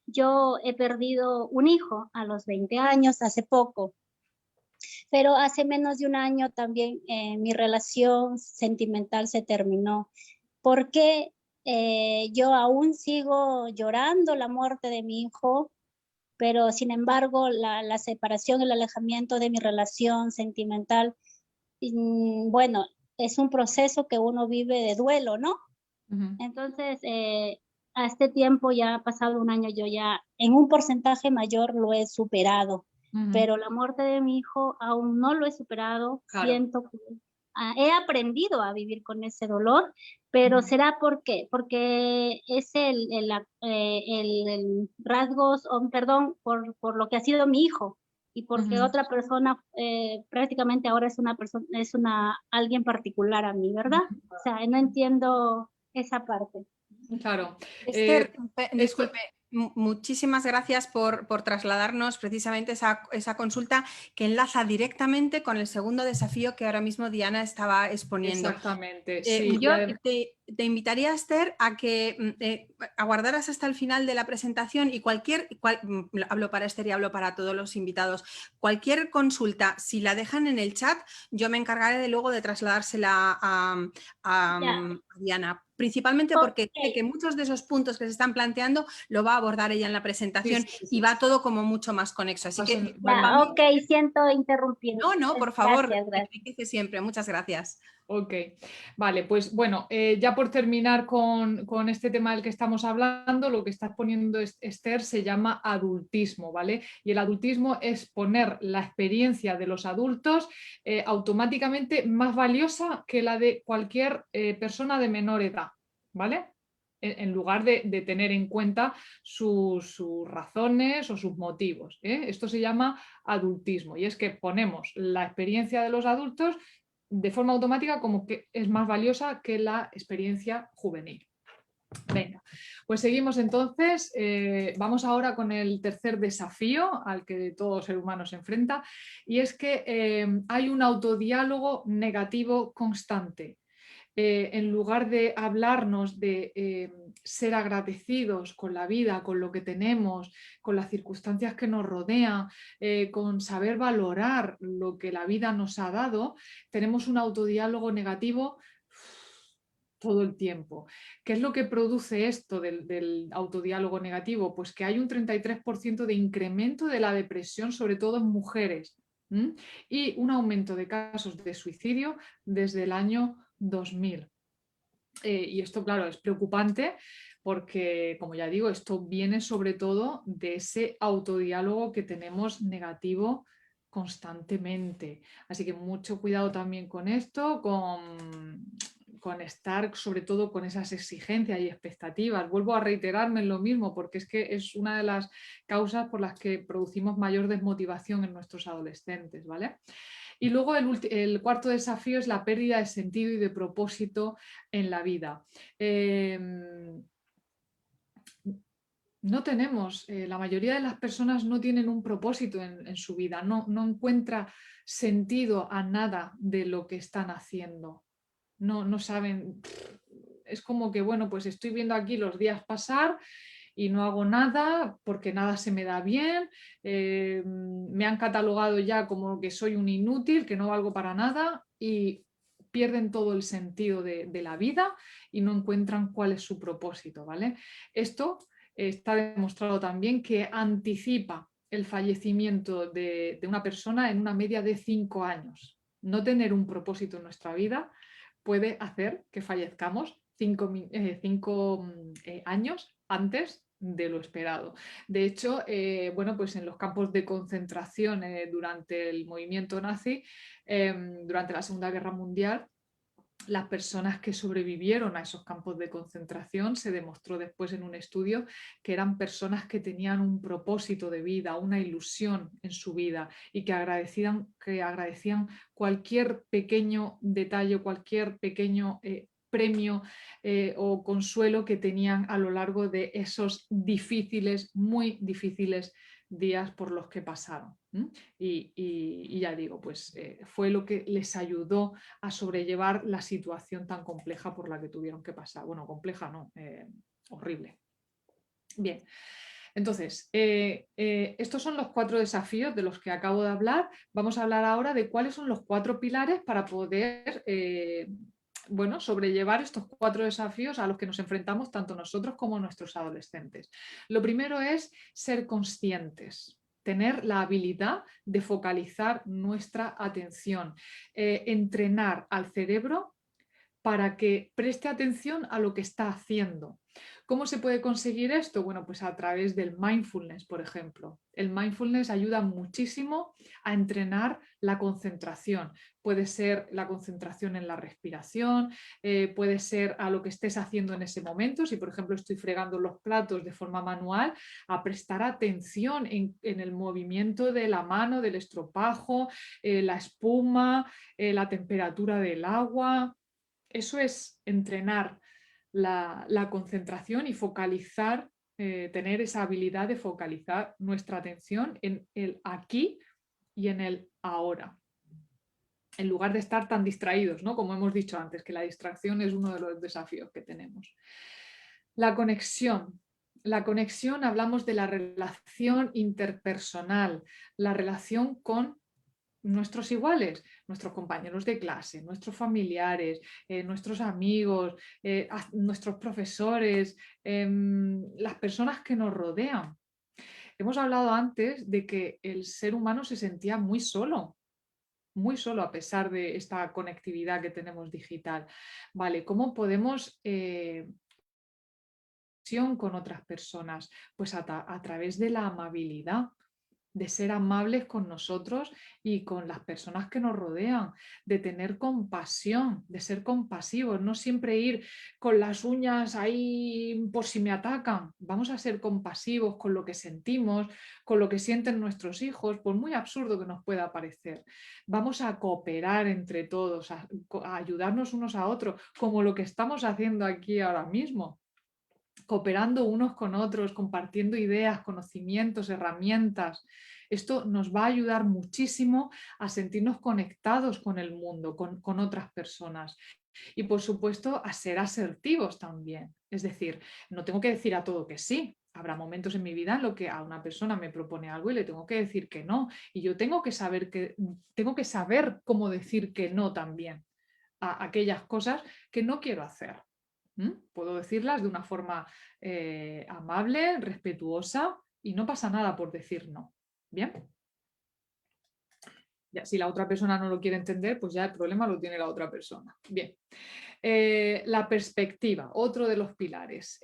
yo he perdido un hijo a los 20 años, hace poco, pero hace menos de un año también mi relación sentimental se terminó. Porque yo aún sigo llorando la muerte de mi hijo, pero sin embargo la separación, el alejamiento de mi relación sentimental, bueno, es un proceso que uno vive de duelo, ¿no? Entonces, a este tiempo ya ha pasado un año, yo ya en un porcentaje mayor lo he superado, pero la muerte de mi hijo aún no lo he superado. Claro. Siento que he aprendido a vivir con ese dolor, pero ¿será por qué? Porque es el rasgos, perdón, por lo que ha sido mi hijo y porque otra persona prácticamente ahora es una persona, alguien particular a mí, ¿verdad? O sea, no entiendo esa parte. Claro. Esther, esto- disculpe, muchísimas gracias por trasladarnos precisamente esa consulta que enlaza directamente con el segundo desafío que ahora mismo Diana estaba exponiendo. Exactamente, sí. Yo te invitaría, Esther, a que aguardaras hasta el final de la presentación y hablo para Esther y hablo para todos los invitados, cualquier consulta, si la dejan en el chat, yo me encargaré de luego de trasladársela a Diana, principalmente porque sé que muchos de esos puntos que se están planteando lo va a abordar ella en la presentación y va todo como mucho más conexo. Así que, ok, siento interrumpir. No, por favor, gracias. enriquece siempre. Muchas gracias. Ok, vale, pues bueno, ya por terminar con este tema del que estamos hablando, lo que está poniendo Esther se llama adultismo, ¿vale? Y el adultismo es poner la experiencia de los adultos automáticamente más valiosa que la de cualquier persona de menor edad, ¿vale? En lugar de tener en cuenta sus razones o sus motivos, ¿eh? Esto se llama adultismo y es que ponemos la experiencia de los adultos de forma automática como que es más valiosa que la experiencia juvenil. Venga, pues seguimos entonces. Vamos ahora con el tercer desafío al que todo ser humano se enfrenta y es que hay un autodiálogo negativo constante. En lugar de hablarnos de ser agradecidos con la vida, con lo que tenemos, con las circunstancias que nos rodean, con saber valorar lo que la vida nos ha dado, tenemos un autodiálogo negativo todo el tiempo. ¿Qué es lo que produce esto del autodiálogo negativo? Pues que hay un 33% de incremento de la depresión, sobre todo en mujeres, y un aumento de casos de suicidio desde el año 2000. Y esto, claro, es preocupante porque, como ya digo, esto viene sobre todo de ese autodiálogo que tenemos negativo constantemente. Así que mucho cuidado también con esto, con estar sobre todo con esas exigencias y expectativas. Vuelvo a reiterarme en lo mismo porque es que es una de las causas por las que producimos mayor desmotivación en nuestros adolescentes, ¿vale? Y luego el cuarto desafío es la pérdida de sentido y de propósito en la vida. No tenemos, la mayoría de las personas no tienen un propósito en su vida, no encuentra sentido a nada de lo que están haciendo. No saben, es como que, bueno, pues estoy viendo aquí los días pasar y no hago nada porque nada se me da bien, me han catalogado ya como que soy un inútil, que no valgo para nada y pierden todo el sentido de la vida y no encuentran cuál es su propósito, ¿vale? Esto está demostrado también que anticipa el fallecimiento de una persona en una media de 5 años. No tener un propósito en nuestra vida puede hacer que fallezcamos 5 años antes de lo esperado. De hecho, bueno, pues en los campos de concentración durante el movimiento nazi, durante la Segunda Guerra Mundial, las personas que sobrevivieron a esos campos de concentración, se demostró después en un estudio que eran personas que tenían un propósito de vida, una ilusión en su vida y que agradecían cualquier pequeño detalle, cualquier pequeño premio o consuelo que tenían a lo largo de esos difíciles, muy difíciles días por los que pasaron. Y ya digo, pues fue lo que les ayudó a sobrellevar la situación tan compleja por la que tuvieron que pasar. Bueno, compleja no, horrible. Bien, entonces, estos son los 4 desafíos de los que acabo de hablar. Vamos a hablar ahora de cuáles son los 4 pilares para poder bueno, sobrellevar estos 4 desafíos a los que nos enfrentamos tanto nosotros como nuestros adolescentes. Lo primero es ser conscientes, tener la habilidad de focalizar nuestra atención, entrenar al cerebro para que preste atención a lo que está haciendo. ¿Cómo se puede conseguir esto? Bueno, pues a través del mindfulness, por ejemplo. El mindfulness ayuda muchísimo a entrenar la concentración. Puede ser la concentración en la respiración, puede ser a lo que estés haciendo en ese momento. Si, por ejemplo, estoy fregando los platos de forma manual, a prestar atención en el movimiento de la mano, del estropajo, la espuma, la temperatura del agua. Eso es entrenar la concentración y focalizar, tener esa habilidad de focalizar nuestra atención en el aquí y en el ahora, en lugar de estar tan distraídos, ¿no? Como hemos dicho antes, que la distracción es uno de los desafíos que tenemos. La conexión. La conexión, hablamos de la relación interpersonal, la relación con nuestros iguales, nuestros compañeros de clase, nuestros familiares, nuestros amigos, nuestros profesores, las personas que nos rodean. Hemos hablado antes de que el ser humano se sentía muy solo a pesar de esta conectividad que tenemos digital. Vale, ¿cómo podemos con otras personas? Pues a través de la amabilidad, de ser amables con nosotros y con las personas que nos rodean, de tener compasión, de ser compasivos, no siempre ir con las uñas ahí por si me atacan. Vamos a ser compasivos con lo que sentimos, con lo que sienten nuestros hijos, por muy absurdo que nos pueda parecer. Vamos a cooperar entre todos, a ayudarnos unos a otros, como lo que estamos haciendo aquí ahora mismo, cooperando unos con otros, compartiendo ideas, conocimientos, herramientas. Esto nos va a ayudar muchísimo a sentirnos conectados con el mundo, con otras personas. Y por supuesto a ser asertivos también. Es decir, no tengo que decir a todo que sí. Habrá momentos en mi vida en los que a una persona me propone algo y le tengo que decir que no. Y yo tengo que saber cómo decir que no también a aquellas cosas que no quiero hacer. Puedo decirlas de una forma amable, respetuosa y no pasa nada por decir no. ¿Bien? Ya, si la otra persona no lo quiere entender, pues ya el problema lo tiene la otra persona. Bien. La perspectiva, otro de los pilares.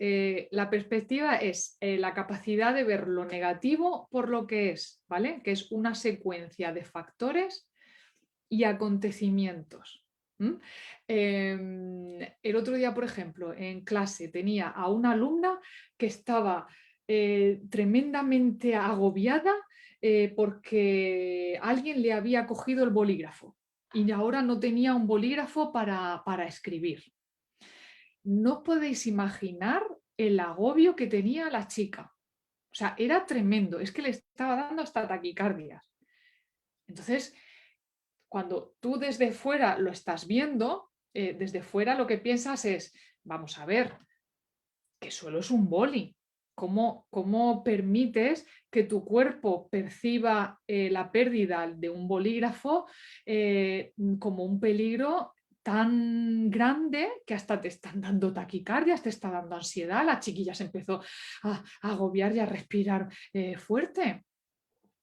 La perspectiva es la capacidad de ver lo negativo por lo que es, ¿vale? Que es una secuencia de factores y acontecimientos. El otro día, por ejemplo, en clase tenía a una alumna que estaba tremendamente agobiada porque alguien le había cogido el bolígrafo y ahora no tenía un bolígrafo para escribir. No podéis imaginar el agobio que tenía la chica. O sea, era tremendo, es que le estaba dando hasta taquicardias. Entonces, cuando tú desde fuera lo estás viendo, desde fuera lo que piensas es, vamos a ver, que solo es un boli. ¿Cómo permites que tu cuerpo perciba la pérdida de un bolígrafo como un peligro tan grande que hasta te están dando taquicardias, te está dando ansiedad? La chiquilla se empezó a agobiar y a respirar fuerte.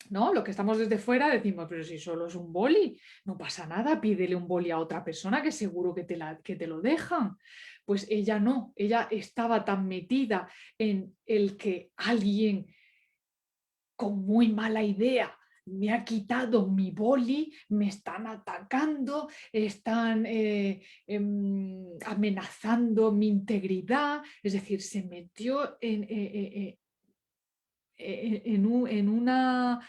¿no? Los que estamos desde fuera decimos, pero si solo es un boli, no pasa nada, pídele un boli a otra persona que seguro que te lo dejan. Pues ella no, ella estaba tan metida en el que alguien con muy mala idea me ha quitado mi boli, me están atacando, están amenazando mi integridad, es decir, se metió en una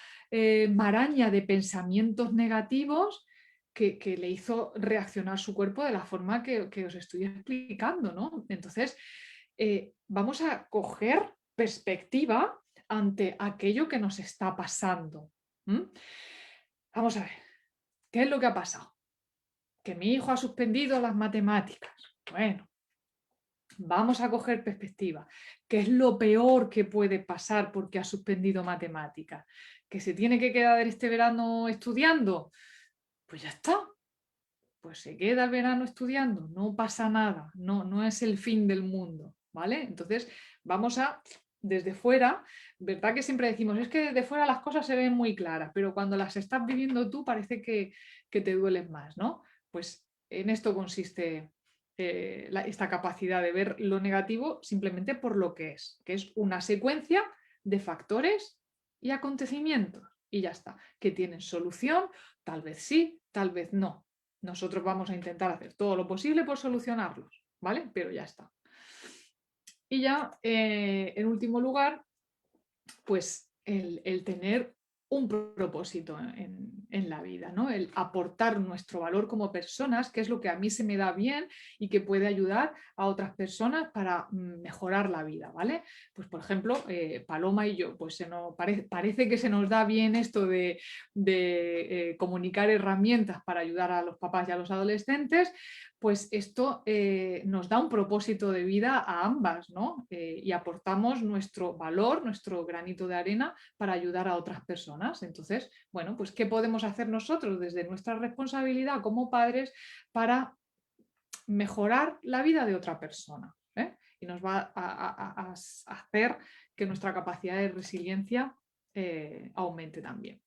maraña de pensamientos negativos que le hizo reaccionar su cuerpo de la forma que os estoy explicando, ¿no? Entonces, vamos a coger perspectiva ante aquello que nos está pasando. Vamos a ver, ¿qué es lo que ha pasado? Que mi hijo ha suspendido las matemáticas. Bueno, vamos a coger perspectiva. ¿Qué es lo peor que puede pasar porque ha suspendido matemáticas? ¿Que se tiene que quedar este verano estudiando? Pues ya está. Pues se queda el verano estudiando, no pasa nada, no es el fin del mundo, ¿vale? Entonces vamos a, desde fuera, ¿verdad que siempre decimos, es que desde fuera las cosas se ven muy claras, pero cuando las estás viviendo tú parece que te duelen más, ¿no? Pues en esto consiste esta capacidad de ver lo negativo simplemente por lo que es una secuencia de factores y acontecimientos, y ya está, que tienen solución, tal vez sí, tal vez no. Nosotros vamos a intentar hacer todo lo posible por solucionarlos, ¿vale? Pero ya está. Y ya, en último lugar, pues el tener un propósito en la vida, ¿no? El aportar nuestro valor como personas, que es lo que a mí se me da bien y que puede ayudar a otras personas para mejorar la vida, ¿vale? Pues por ejemplo, Paloma y yo, pues parece que se nos da bien esto de comunicar herramientas para ayudar a los papás y a los adolescentes, pues esto nos da un propósito de vida a ambas, ¿no? Y aportamos nuestro valor, nuestro granito de arena para ayudar a otras personas. Entonces, bueno, pues ¿qué podemos hacer nosotros desde nuestra responsabilidad como padres para mejorar la vida de otra persona? Y nos va a hacer que nuestra capacidad de resiliencia aumente también.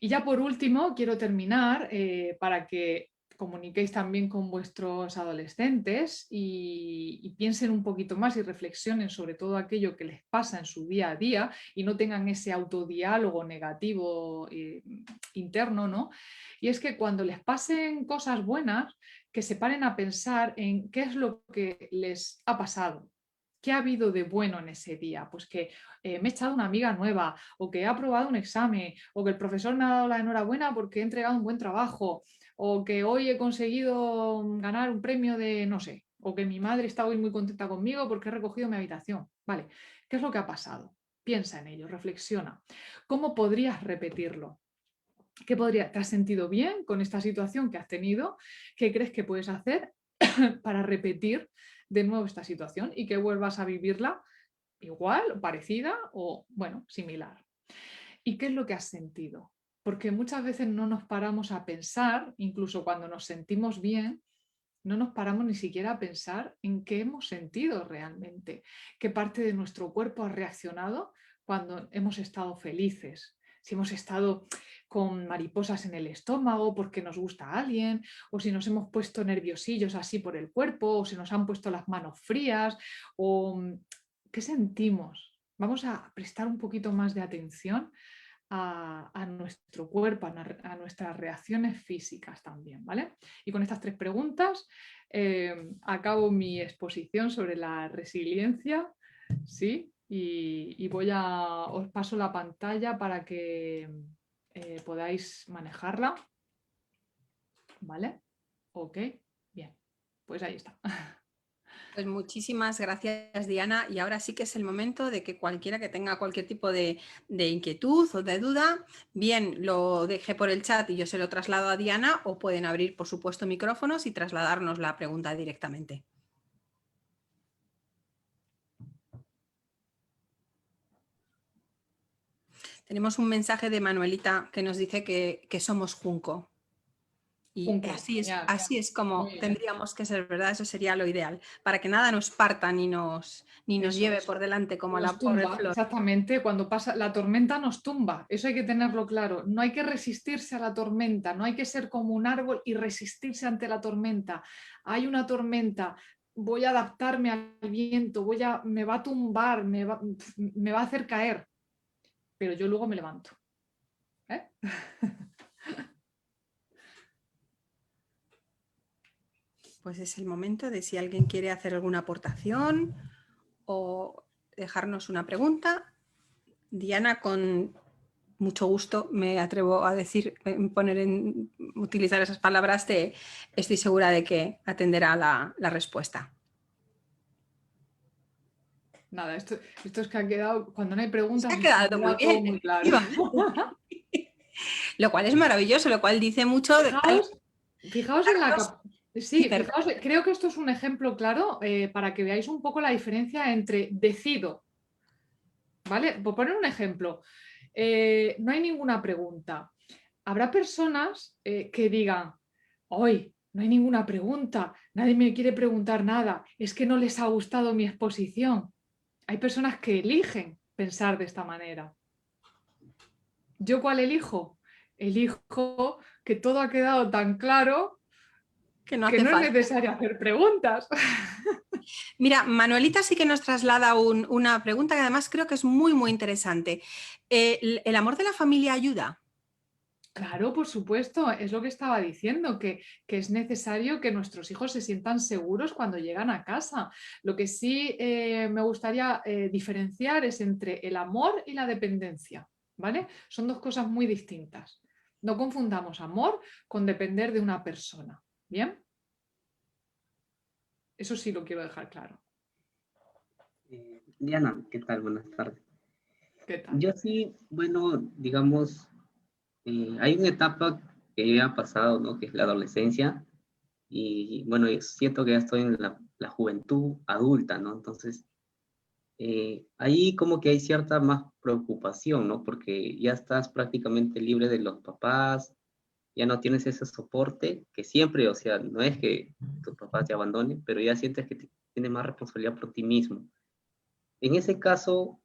Y ya por último, quiero terminar para que comuniquéis también con vuestros adolescentes y piensen un poquito más y reflexionen sobre todo aquello que les pasa en su día a día y no tengan ese autodiálogo negativo interno, ¿no? Y es que cuando les pasen cosas buenas, que se paren a pensar en qué es lo que les ha pasado. ¿Qué ha habido de bueno en ese día? Pues que me he echado una amiga nueva, o que he aprobado un examen, o que el profesor me ha dado la enhorabuena porque he entregado un buen trabajo, o que hoy he conseguido ganar un premio de no sé, o que mi madre está hoy muy contenta conmigo porque he recogido mi habitación. Vale, ¿qué es lo que ha pasado? Piensa en ello, reflexiona. ¿Cómo podrías repetirlo? ¿Te has sentido bien con esta situación que has tenido? ¿Qué crees que puedes hacer para repetir de nuevo esta situación y que vuelvas a vivirla igual, parecida o, bueno, similar? ¿Y qué es lo que has sentido? Porque muchas veces no nos paramos a pensar, incluso cuando nos sentimos bien, no nos paramos ni siquiera a pensar en qué hemos sentido realmente, qué parte de nuestro cuerpo ha reaccionado cuando hemos estado felices, si hemos estado con mariposas en el estómago porque nos gusta a alguien, o si nos hemos puesto nerviosillos así por el cuerpo, o se nos han puesto las manos frías, o qué sentimos. Vamos a prestar un poquito más de atención a nuestro cuerpo, a nuestras reacciones físicas también, ¿vale? Y con estas 3 preguntas acabo mi exposición sobre la resiliencia, ¿sí? Y os paso la pantalla para que podáis manejarla, ¿vale? Ok, bien, pues ahí está. Pues muchísimas gracias, Diana. Y ahora sí que es el momento de que cualquiera que tenga cualquier tipo de inquietud o de duda, bien lo deje por el chat y yo se lo traslado a Diana, o pueden abrir, por supuesto, micrófonos y trasladarnos la pregunta directamente. Tenemos un mensaje de Manuelita que nos dice que somos Junco. Y Punto. Ya, así es como muy bien. tendríamos que ser, ¿verdad? Eso sería lo ideal, para que nada nos parta ni nos Eso lleve es. por delante como a la Nos pobre tumba, flor. exactamente, cuando pasa la tormenta nos tumba, eso hay que tenerlo claro. No hay que resistirse a la tormenta, no hay que ser como un árbol y resistirse ante la tormenta. Hay una tormenta, voy a adaptarme al viento, me va a tumbar, me va a hacer caer, pero yo luego me levanto. ¿Eh? Pues es el momento de si alguien quiere hacer alguna aportación o dejarnos una pregunta. Diana, con mucho gusto me atrevo a decir, utilizar esas palabras, estoy segura de que atenderá la respuesta. Nada, esto es que ha quedado, cuando no hay preguntas, Se ha es que ha quedado muy quedado todo bien, muy claro. lo cual es maravilloso, lo cual dice mucho de... Fijaos en la... Sí, perdón. fijaos, creo que esto es un ejemplo claro para que veáis un poco la diferencia entre decido, ¿vale? Por poner un ejemplo, no hay ninguna pregunta. Habrá personas que digan, hoy no hay ninguna pregunta, nadie me quiere preguntar nada, es que no les ha gustado mi exposición. Hay personas que eligen pensar de esta manera. ¿Yo cuál elijo? Elijo que todo ha quedado tan claro Que no que hace no es falta. necesario hacer preguntas. Mira, Manuelita sí que nos traslada una pregunta que además creo que es muy, muy interesante. ¿El amor de la familia ayuda? Claro, por supuesto, es lo que estaba diciendo, que es necesario que nuestros hijos se sientan seguros cuando llegan a casa. Lo que sí me gustaría diferenciar es entre el amor y la dependencia, ¿vale? Son dos cosas muy distintas. No confundamos amor con depender de una persona, ¿bien? Eso sí lo quiero dejar claro. Diana, ¿qué tal? Buenas tardes. ¿Qué tal? Yo sí, bueno, digamos, hay una etapa que yo ya he pasado, ¿no? Que es la adolescencia. Y bueno, siento que ya estoy en la juventud adulta, ¿no? Entonces, ahí como que hay cierta más preocupación, ¿no? Porque ya estás prácticamente libre de los papás, ya no tienes ese soporte que siempre, o sea, no es que tus papás te abandonen, pero ya sientes que tienes más responsabilidad por ti mismo. En ese caso,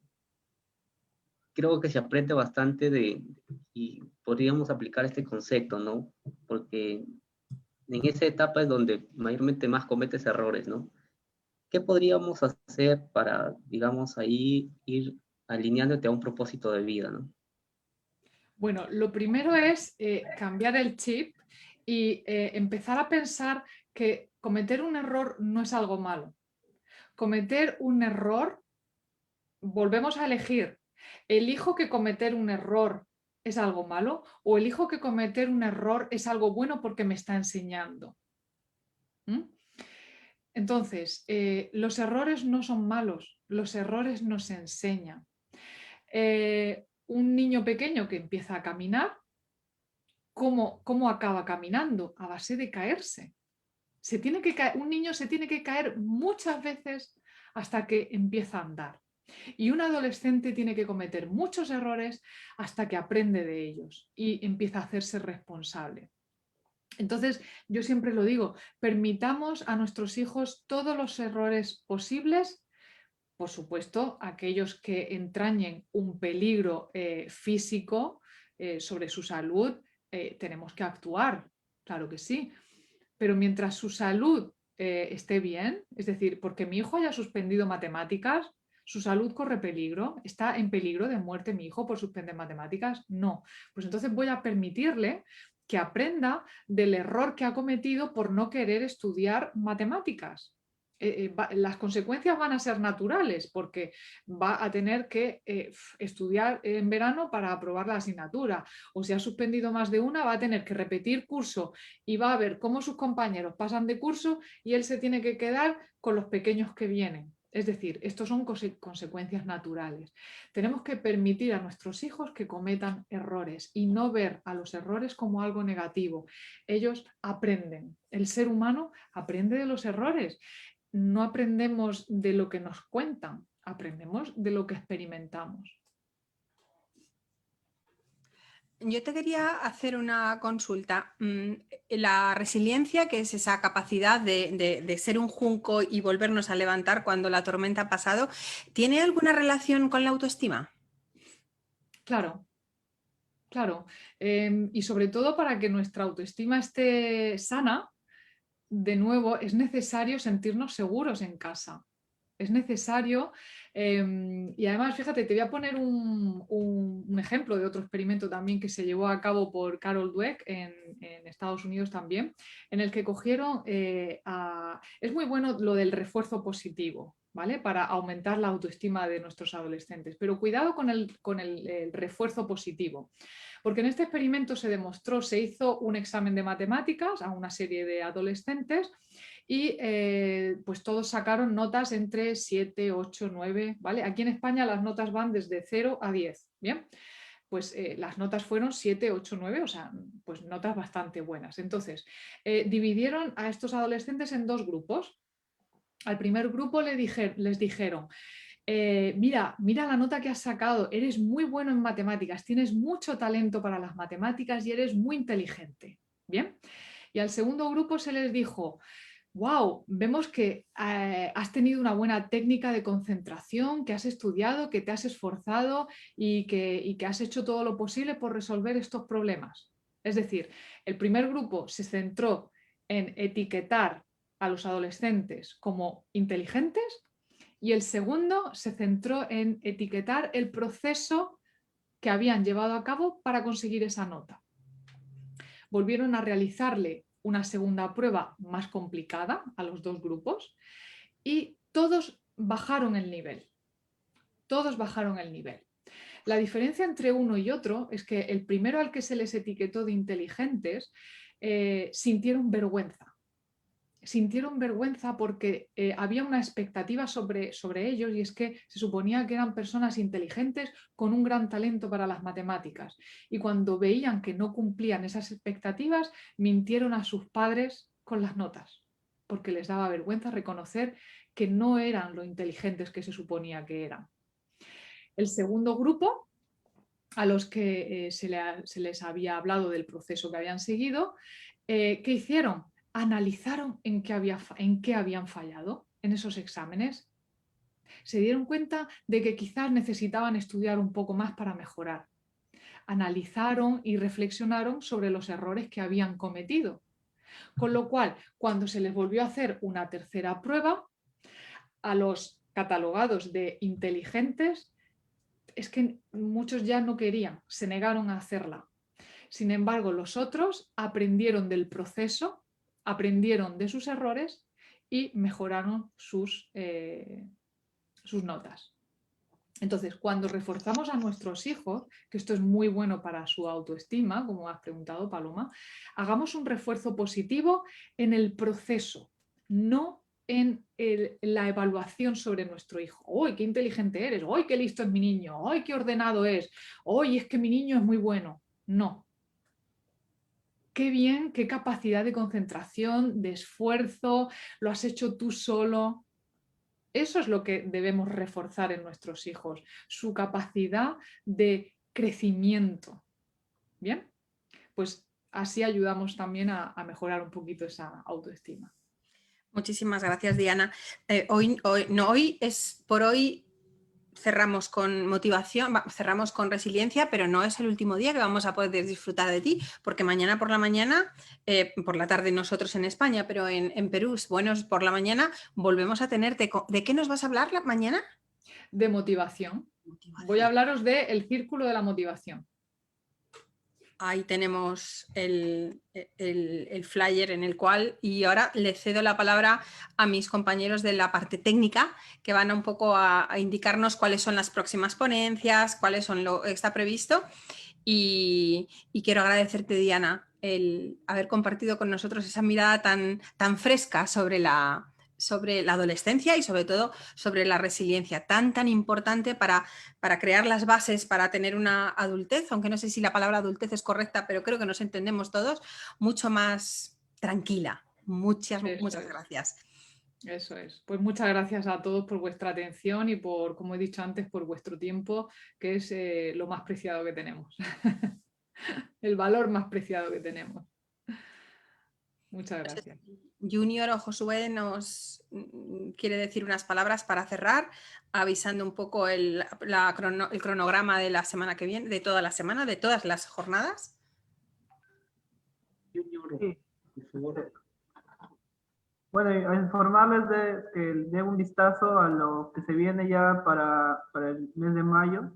creo que se aprende bastante y podríamos aplicar este concepto, ¿no? Porque en esa etapa es donde mayormente más cometes errores, ¿no? ¿Qué podríamos hacer para, digamos, ahí ir alineándote a un propósito de vida, ¿no? Bueno, lo primero es cambiar el chip y empezar a pensar que cometer un error no es algo malo. Cometer un error, volvemos a elegir, ¿elijo que cometer un error es algo malo o elijo que cometer un error es algo bueno porque me está enseñando? ¿Mm? Entonces, los errores no son malos, los errores nos enseñan. Un niño pequeño que empieza a caminar, ¿cómo acaba caminando? A base de caerse. Un niño se tiene que caer muchas veces hasta que empieza a andar. Y un adolescente tiene que cometer muchos errores hasta que aprende de ellos y empieza a hacerse responsable. Entonces, yo siempre lo digo, permitamos a nuestros hijos todos los errores posibles, por supuesto, aquellos que entrañen un peligro físico sobre su salud, tenemos que actuar, claro que sí, pero mientras su salud esté bien, es decir, porque mi hijo haya suspendido matemáticas, ¿su salud corre peligro? ¿Está en peligro de muerte mi hijo por suspender matemáticas? No. Pues entonces voy a permitirle que aprenda del error que ha cometido por no querer estudiar matemáticas. Las consecuencias van a ser naturales porque va a tener que estudiar en verano para aprobar la asignatura, o si ha suspendido más de una va a tener que repetir curso y va a ver cómo sus compañeros pasan de curso y él se tiene que quedar con los pequeños que vienen. Es decir, estos son consecuencias naturales. Tenemos que permitir a nuestros hijos que cometan errores y no ver a los errores como algo negativo. Ellos aprenden. El ser humano aprende de los errores. No aprendemos de lo que nos cuentan, aprendemos de lo que experimentamos. Yo te quería hacer una consulta. La resiliencia, que es esa capacidad de ser un junco y volvernos a levantar cuando la tormenta ha pasado, ¿tiene alguna relación con la autoestima? Claro, claro. Y sobre todo para que nuestra autoestima esté sana, de nuevo, es necesario sentirnos seguros en casa. Es necesario, y además, fíjate, te voy a poner un ejemplo de otro experimento también que se llevó a cabo por Carol Dweck en Estados Unidos también, en el que cogieron, es muy bueno lo del refuerzo positivo, ¿vale? Para aumentar la autoestima de nuestros adolescentes, pero cuidado con el refuerzo positivo. Porque en este experimento se demostró, se hizo un examen de matemáticas a una serie de adolescentes y pues todos sacaron notas entre 7, 8, 9, ¿vale? Aquí en España las notas van desde 0 a 10, ¿bien? Pues las notas fueron 7, 8, 9, o sea, pues notas bastante buenas. Entonces, dividieron a estos adolescentes en dos grupos. Al primer grupo les dijeron, mira la nota que has sacado, eres muy bueno en matemáticas, tienes mucho talento para las matemáticas y eres muy inteligente, ¿bien? Y al segundo grupo se les dijo, wow, vemos que has tenido una buena técnica de concentración, que has estudiado, que te has esforzado y que has hecho todo lo posible por resolver estos problemas. Es decir, el primer grupo se centró en etiquetar a los adolescentes como inteligentes y el segundo se centró en etiquetar el proceso que habían llevado a cabo para conseguir esa nota. Volvieron a realizarle una segunda prueba más complicada a los dos grupos y todos bajaron el nivel. Todos bajaron el nivel. La diferencia entre uno y otro es que el primero al que se les etiquetó de inteligentes sintieron vergüenza. Sintieron vergüenza porque había una expectativa sobre ellos y es que se suponía que eran personas inteligentes con un gran talento para las matemáticas. Y cuando veían que no cumplían esas expectativas, mintieron a sus padres con las notas, porque les daba vergüenza reconocer que no eran lo inteligentes que se suponía que eran. El segundo grupo, a los que se les había hablado del proceso que habían seguido, ¿qué hicieron? Analizaron en qué habían fallado en esos exámenes. Se dieron cuenta de que quizás necesitaban estudiar un poco más para mejorar. Analizaron y reflexionaron sobre los errores que habían cometido. Con lo cual, cuando se les volvió a hacer una tercera prueba, a los catalogados de inteligentes, es que muchos ya no querían, se negaron a hacerla. Sin embargo, los otros aprendieron del proceso, aprendieron de sus errores y mejoraron sus notas. Entonces, cuando reforzamos a nuestros hijos, que esto es muy bueno para su autoestima, como has preguntado, Paloma, hagamos un refuerzo positivo en el proceso, no en la evaluación sobre nuestro hijo. ¡Uy, qué inteligente eres! ¡Uy, qué listo es mi niño! ¡Uy, qué ordenado es! ¡Uy, es que mi niño es muy bueno! No. Qué bien, qué capacidad de concentración, de esfuerzo, lo has hecho tú solo. Eso es lo que debemos reforzar en nuestros hijos, su capacidad de crecimiento. ¿Bien? Pues así ayudamos también a mejorar un poquito esa autoestima. Muchísimas gracias, Diana. Hoy es por hoy. Cerramos con motivación, cerramos con resiliencia, pero no es el último día que vamos a poder disfrutar de ti, porque mañana por la mañana, por la tarde nosotros en España, pero en Perú, bueno, por la mañana volvemos a tenerte. ¿De qué nos vas a hablar mañana? De motivación. Voy a hablaros del círculo de la motivación. Ahí tenemos el flyer en el cual, y ahora le cedo la palabra a mis compañeros de la parte técnica que van un poco a indicarnos cuáles son las próximas ponencias, cuáles son lo que está previsto y quiero agradecerte, Diana, el haber compartido con nosotros esa mirada tan fresca sobre la adolescencia y sobre todo sobre la resiliencia, tan importante para crear las bases para tener una adultez, aunque no sé si la palabra adultez es correcta, pero creo que nos entendemos todos, mucho más tranquila. Muchas gracias. Eso es. Pues muchas gracias a todos por vuestra atención y por, como he dicho antes, por vuestro tiempo, que es lo más preciado que tenemos. el valor más preciado que tenemos. Muchas gracias. Junior o Josué nos quiere decir unas palabras para cerrar, avisando un poco el cronograma de la semana que viene, de toda la semana, de todas las jornadas. Junior, Sí. por favor. Bueno, y a informarles de que den un vistazo a lo que se viene ya para el mes de mayo.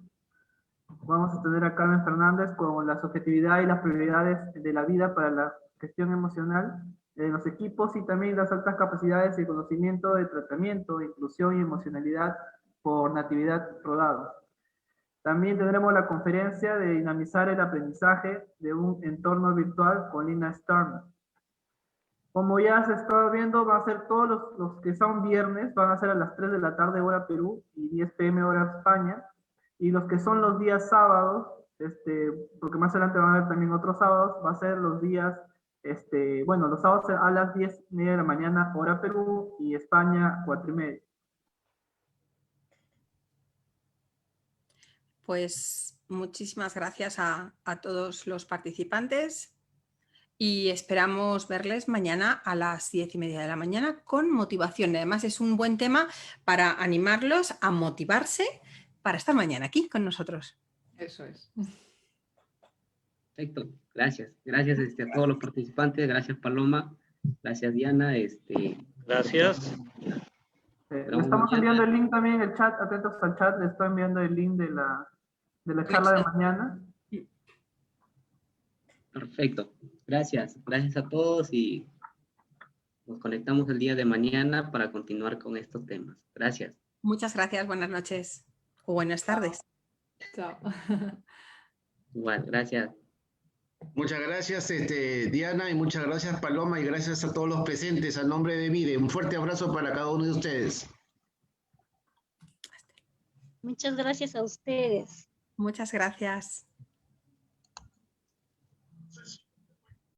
Vamos a tener a Carmen Fernández con la subjetividad y las prioridades de la vida para la gestión emocional de los equipos y también las altas capacidades y conocimiento de tratamiento, inclusión y emocionalidad por Natividad Rodado. También tendremos la conferencia de dinamizar el aprendizaje de un entorno virtual con Lina Stern. Como ya se está viendo, va a ser todos los que son viernes, van a ser a las 3 de la tarde hora Perú y 10 p.m. hora España. Y los que son los días sábados, porque más adelante van a haber también otros sábados, va a ser los días, bueno, los sábados a las 10:30 de la mañana hora Perú y España 4:30. Pues muchísimas gracias a todos los participantes. Y esperamos verles mañana a las 10:30 de la mañana con motivación. Además es un buen tema para animarlos a motivarse para estar mañana aquí con nosotros. Eso es. Perfecto, gracias. Gracias a todos los participantes, gracias Paloma, gracias Diana. Gracias. Le estamos enviando el link también en el chat, atentos al chat, le estoy enviando el link de la charla de mañana. Perfecto, gracias. Gracias a todos y nos conectamos el día de mañana para continuar con estos temas. Gracias. Muchas gracias, buenas noches o buenas tardes. Chao. Igual, gracias. Muchas gracias, Diana, y muchas gracias, Paloma, y gracias a todos los presentes. A nombre de MIDE, un fuerte abrazo para cada uno de ustedes. Muchas gracias a ustedes. Muchas gracias.